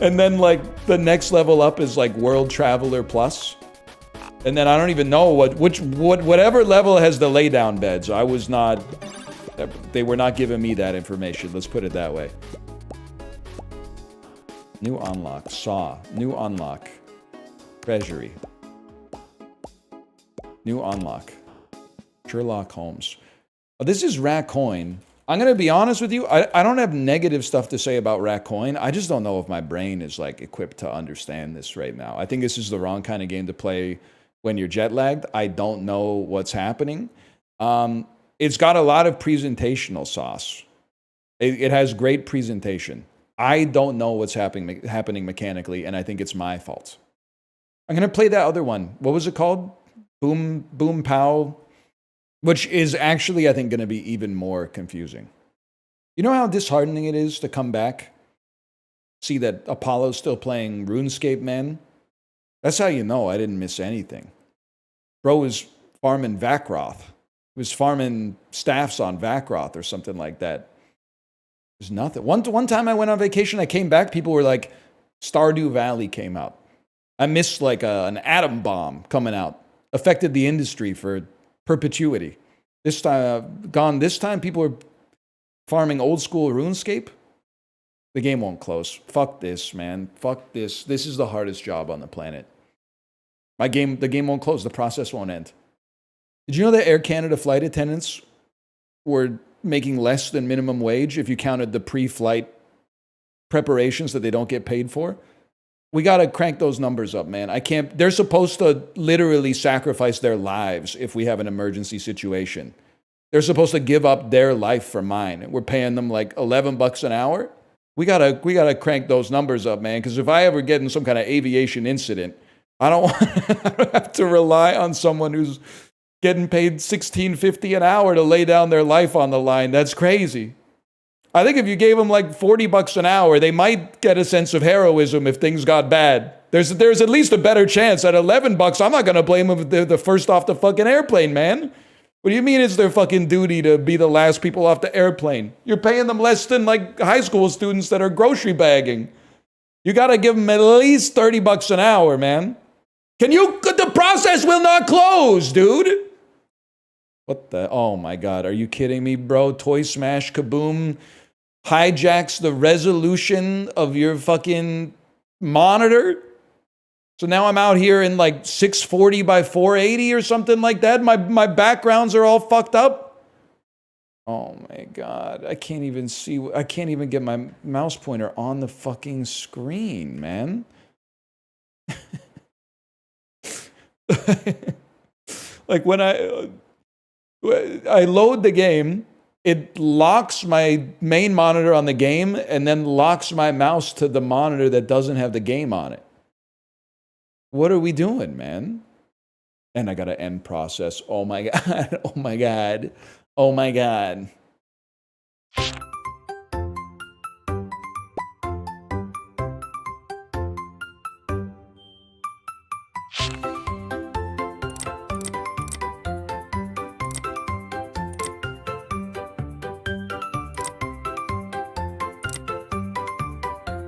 And then like the next level up is like world traveler plus. And then I don't even know whatever level has the lay down beds. They were not giving me that information. Let's put it that way. New unlock, Saw, new unlock, Treasury, new unlock, Sherlock Holmes. Oh, this is Raccoin. I'm gonna be honest with you. I don't have negative stuff to say about Raccoin. I just don't know if my brain is like equipped to understand this right now. I think this is the wrong kind of game to play when you're jet lagged. I don't know what's happening. It's got a lot of presentational sauce. It has great presentation. I don't know what's happening mechanically, and I think it's my fault. I'm gonna play that other one. What was it called? Boom Pow, which is actually, I think, gonna be even more confusing. You know how disheartening it is to come back, see that Apollo's still playing RuneScape, man? That's how you know I didn't miss anything. Bro was farming Vakroth. He was farming staffs on Vakroth or something like that. There's nothing. One time I went on vacation, I came back, people were like, Stardew Valley came out. I missed like an atom bomb coming out. Affected the industry for perpetuity. This time, people are farming old school RuneScape. The game won't close. Fuck this, man. Fuck this. This is the hardest job on the planet. The game won't close. The process won't end. Did you know that Air Canada flight attendants were making less than minimum wage if you counted the pre-flight preparations that they don't get paid for? We got to crank those numbers up, man. They're supposed to literally sacrifice their lives if we have an emergency situation. They're supposed to give up their life for mine. We're paying them like $11 an hour. We gotta crank those numbers up, man. Because if I ever get in some kind of aviation incident, I don't have to rely on someone who's getting paid $16.50 an hour to lay down their life on the line. That's crazy. I think if you gave them like $40 an hour, they might get a sense of heroism if things got bad. There's at least a better chance. At $11, I'm not gonna blame them if they're the first off the fucking airplane, man. What do you mean it's their fucking duty to be the last people off the airplane? You're paying them less than like high school students that are grocery bagging. You gotta give them at least $30 an hour, man. The process will not close, dude. What the, oh my God, are you kidding me, bro? Toy Smash Kaboom hijacks the resolution of your fucking monitor? So now I'm out here in like 640 by 480 or something like that. My backgrounds are all fucked up. Oh my God, I can't even get my mouse pointer on the fucking screen, man. Like when I load the game, it locks my main monitor on the game and then locks my mouse to the monitor that doesn't have the game on it. What are we doing, man? And I got to end process. Oh my God. Oh my God. Oh my God.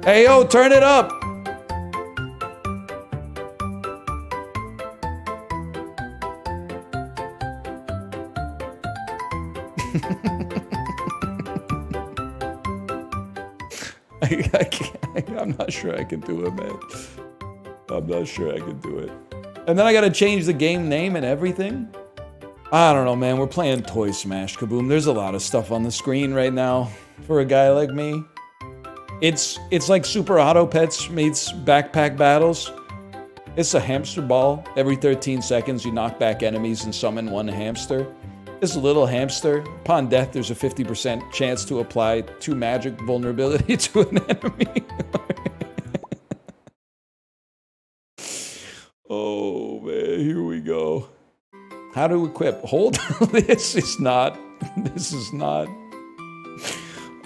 Hey, yo, turn it up. I'm not sure I can do it, man. I'm not sure I can do it. And then I gotta change the game name and everything. I don't know, man. We're playing Toy Smash Kaboom. There's a lot of stuff on the screen right now for a guy like me. It's like Super Auto Pets meets Backpack Battles. It's a hamster ball. Every 13 seconds, you knock back enemies and summon one hamster. This little hamster, upon death, there's a 50% chance to apply 2 magic vulnerability to an enemy. Oh man, here we go. How to equip? Hold. This is not.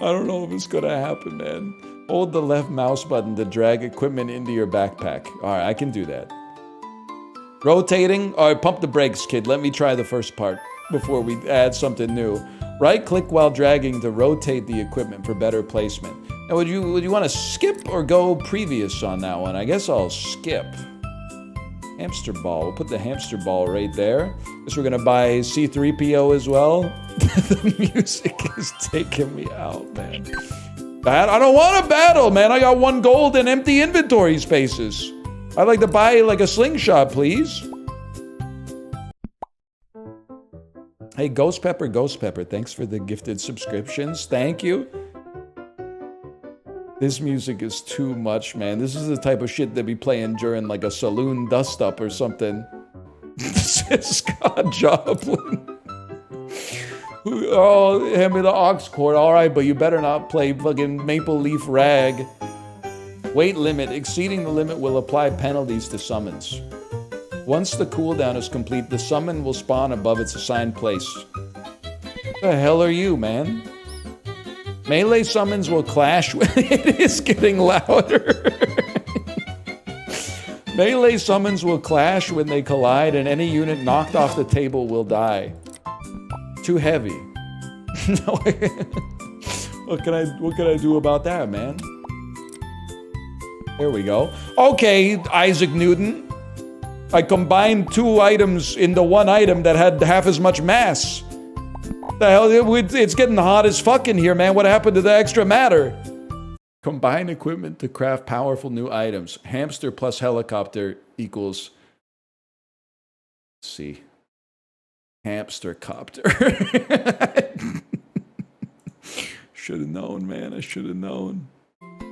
I don't know if it's gonna happen, man. Hold the left mouse button to drag equipment into your backpack. All right, I can do that. Rotating. All right, pump the brakes, kid. Let me try the first part before we add something new. Right-click while dragging to rotate the equipment for better placement. Now, would you want to skip or go previous on that one? I guess I'll skip. Hamster ball. We'll put the hamster ball right there. Guess we're gonna buy C3PO as well. The music is taking me out, man. I don't want to battle, man. I got 1 gold and empty inventory spaces. I'd like to buy like a slingshot, please. Hey, Ghost Pepper, thanks for the gifted subscriptions. Thank you. This music is too much, man. This is the type of shit they'd be playing during like a saloon dust-up or something. Scott Joplin. Oh, hand me the aux cord. All right, but you better not play fucking Maple Leaf Rag. Weight limit. Exceeding the limit will apply penalties to summons. Once the cooldown is complete, the summon will spawn above its assigned place. What the hell are you, man? Melee summons will clash when it is getting louder. Melee summons will clash when they collide, and any unit knocked off the table will die. Too heavy. No. What can I do about that, man? There we go. Okay, Isaac Newton. I combined 2 items into 1 item that had half as much mass. The hell? It's getting hot as fuck in here, man. What happened to the extra matter? Combine equipment to craft powerful new items. Hamster plus helicopter equals... Let's see. Hamster copter. Should have known, man. I should have known.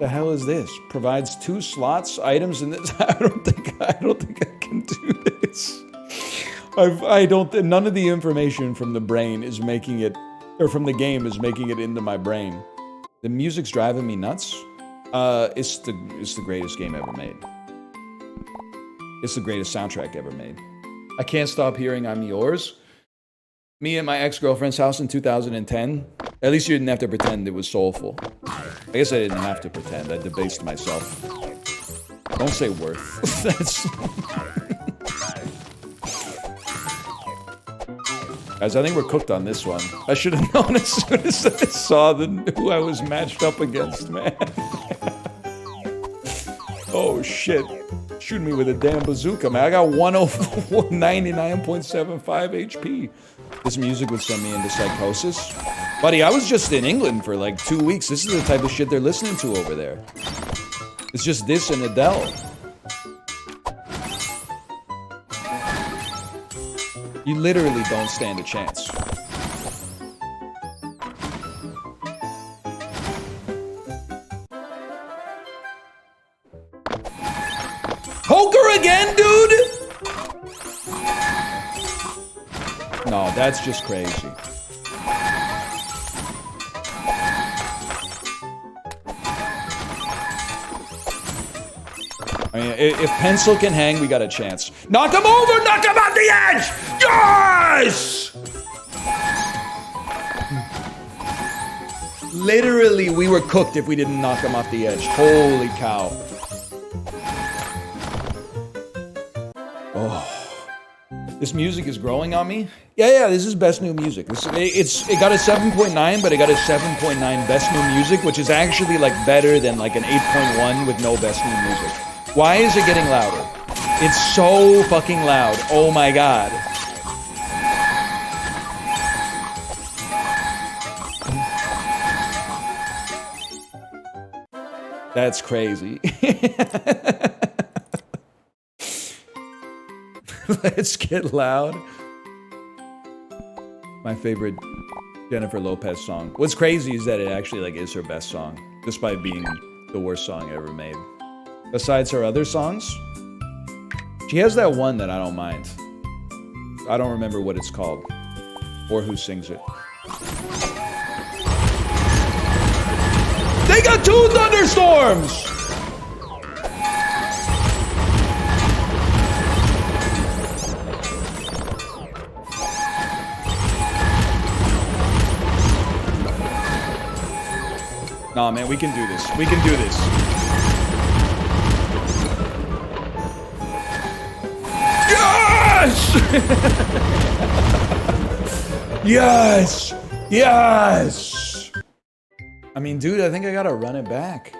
The hell is this? Provides 2 slots, items in this. I don't think I can do this. None of the information from the brain is making it, or from the game is making it into my brain. The music's driving me nuts. It's the greatest game ever made. It's the greatest soundtrack ever made. I can't stop hearing I'm Yours. Me at my ex-girlfriend's house in 2010. At least you didn't have to pretend it was soulful. I guess I didn't have to pretend. I debased myself. Don't say worth. That's... Guys, I think we're cooked on this one. I should have known as soon as I saw who I was matched up against, man. Oh, shit. Shooting me with a damn bazooka, man. I got 199.75 HP. This music would send me into psychosis. Buddy, I was just in England for like 2 weeks. This is the type of shit they're listening to over there. It's just this and Adele. You literally don't stand a chance. Poker again, dude? No, that's just crazy. I mean, if pencil can hang, we got a chance. Knock him over! Knock him off the edge! Yes! Literally, we were cooked if we didn't knock him off the edge. Holy cow. This music is growing on me. Yeah, this is best new music. It got a 7.9, but it got a 7.9 best new music, which is actually like better than like an 8.1 with no best new music. Why is it getting louder? It's so fucking loud. Oh my god. That's crazy. Let's get loud. My favorite Jennifer Lopez song. What's crazy is that it actually like is her best song, despite being the worst song ever made. Besides her other songs, she has that one that I don't mind. I don't remember what it's called or who sings it. They got 2 thunderstorms! Nah, man, we can do this. We can do this. Yes! Yes! Yes! I mean, dude, I think I gotta run it back.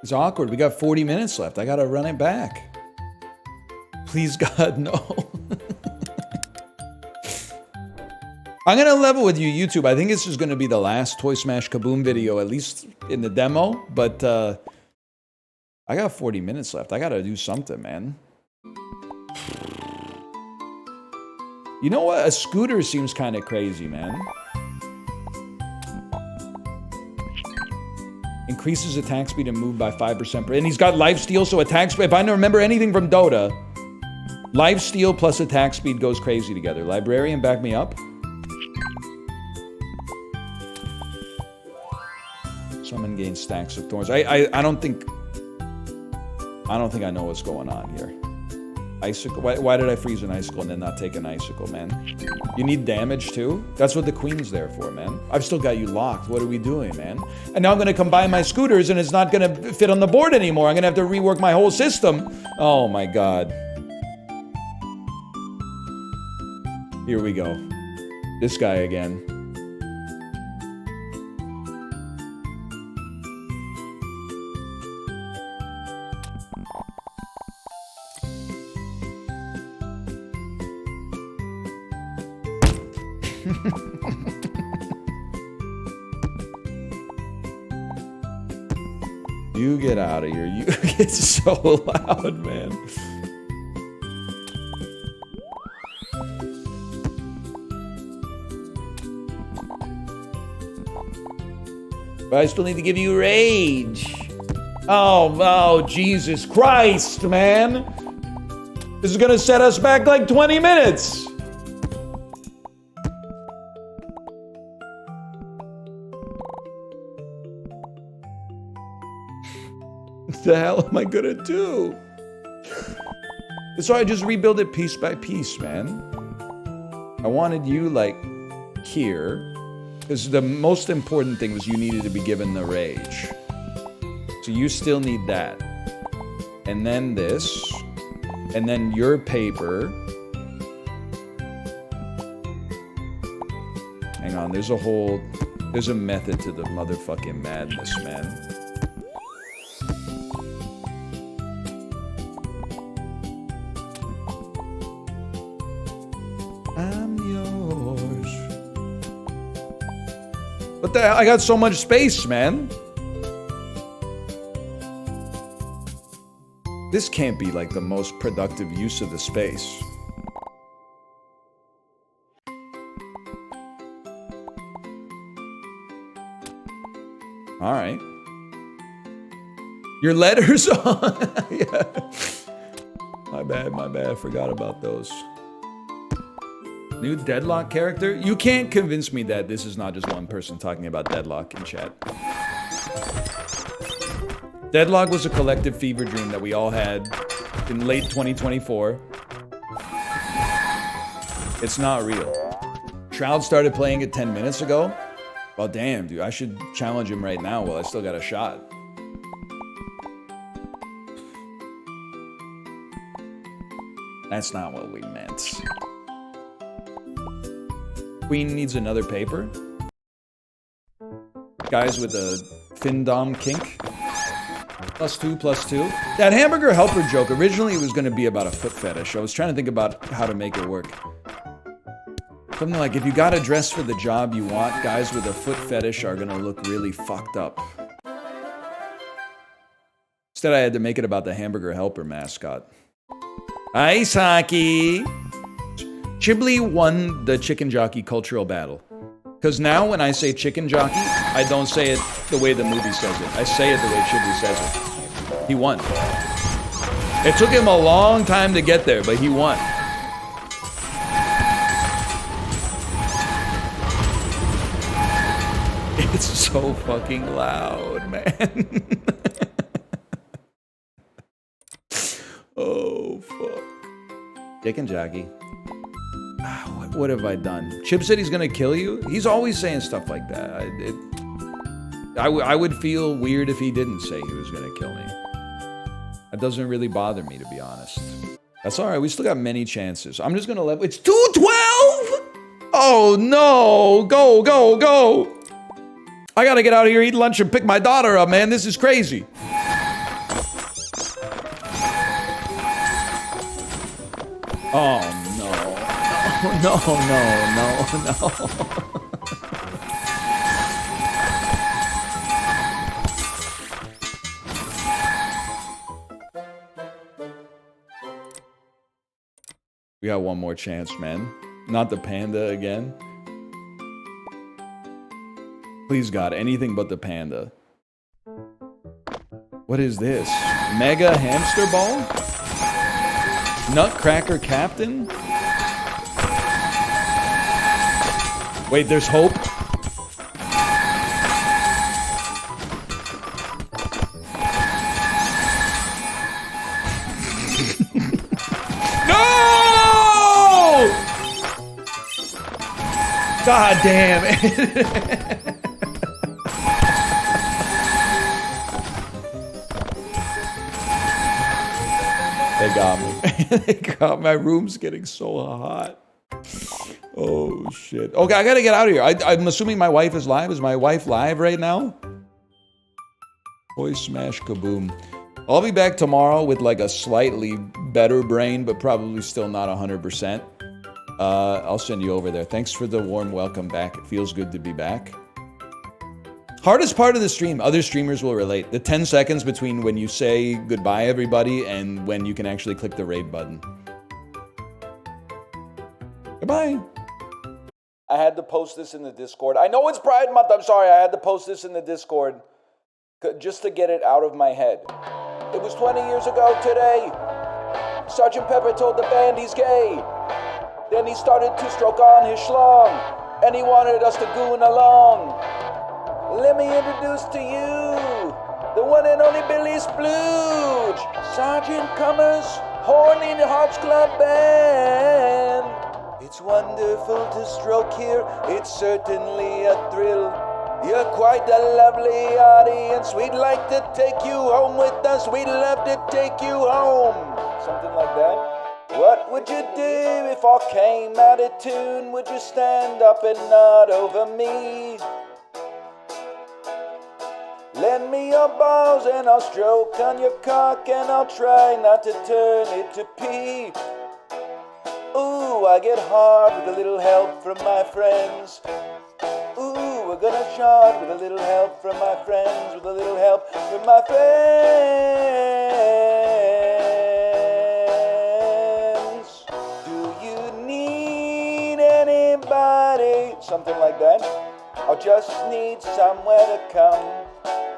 It's awkward. We got 40 minutes left. I gotta run it back. Please, God, no. I'm gonna level with you, YouTube. I think this is gonna be the last Toy Smash Kaboom video, at least in the demo. But I got 40 minutes left. I gotta do something, man. You know what? A scooter seems kind of crazy, man. Increases attack speed and move by 5%. And he's got lifesteal, so attack speed. If I don't remember anything from Dota, lifesteal plus attack speed goes crazy together. Librarian, back me up. Summon gains stacks of thorns. I don't think I know what's going on here. Icicle. Why did I freeze an icicle and then not take an icicle, man? You need damage too? That's what the queen's there for, man. I've still got you locked. What are we doing, man? And now I'm gonna combine my scooters and it's not gonna fit on the board anymore. I'm gonna have to rework my whole system. Oh my god. Here we go. This guy again. You get out of here. You get so loud, man. But I still need to give you rage. Oh, Jesus Christ, man. This is gonna set us back like 20 minutes. What the hell am I gonna do? So I just rebuild it piece by piece, man. I wanted you like here, because the most important thing was you needed to be given the rage. So you still need that. And then this, and then your paper. Hang on, there's a method to the motherfucking madness, man. I got so much space, man. This can't be like the most productive use of the space. All right. Your letters on. Yeah. My bad. Forgot about those. New Deadlock character? You can't convince me that this is not just one person talking about Deadlock in chat. Deadlock was a collective fever dream that we all had in late 2024. It's not real. Shroud started playing it 10 minutes ago. Well, damn, dude. I should challenge him right now while I still got a shot. That's not what we meant. Queen needs another paper. Guys with a fin dom kink. +2, +2. That hamburger helper joke, originally it was going to be about a foot fetish. I was trying to think about how to make it work. Something like, if you got a dress for the job you want, guys with a foot fetish are going to look really fucked up. Instead, I had to make it about the hamburger helper mascot. Hi, Saki! Chibli won the chicken jockey cultural battle. Because now when I say chicken jockey, I don't say it the way the movie says it. I say it the way Chibli says it. He won. It took him a long time to get there, but he won. It's so fucking loud, man. Oh, fuck. Chicken jockey. What have I done? Chip said he's gonna kill you? He's always saying stuff like that. I would feel weird if he didn't say he was gonna kill me. That doesn't really bother me, to be honest. That's alright, we still got many chances. I'm just gonna let... It's 2:12! Oh no! Go, go, go! I gotta get out of here, eat lunch, and pick my daughter up, man. This is crazy. Oh no. No, no, no, no. We got one more chance, man. Not the panda again. Please, God, anything but the panda. What is this? Mega hamster ball? Nutcracker Captain? Wait, there's hope? No! God damn it. They got me. They got my room's getting so hot. Oh, shit. Okay, I gotta get out of here. I'm assuming my wife is live. Is my wife live right now? Boy, Smash Kaboom. I'll be back tomorrow with like a slightly better brain, but probably still not 100%. I'll send you over there. Thanks for the warm welcome back. It feels good to be back. Hardest part of the stream, other streamers will relate. The 10 seconds between when you say goodbye, everybody, and when you can actually click the raid button. Goodbye. I had to post this in the Discord. I know it's Pride Month. I'm sorry. I had to post this in the Discord just to get it out of my head. It was 20 years ago today. Sergeant Pepper told the band he's gay. Then he started to stroke on his schlong, and he wanted us to goon along. Let me introduce to you the one and only Billy Splooge, Sergeant Cummers, Horn in the Hearts Club Band. It's wonderful to stroke here, it's certainly a thrill. You're quite a lovely audience, we'd like to take you home with us, we'd love to take you home. Something like that. What would you do if I came out of tune? Would you stand up and nod over me? Lend me your balls and I'll stroke on your cock and I'll try not to turn it to pee. Ooh, I get hard with a little help from my friends. Ooh, we're gonna chart with a little help from my friends, with a little help from my friends. Do you need anybody? Something like that. I just need somewhere to come.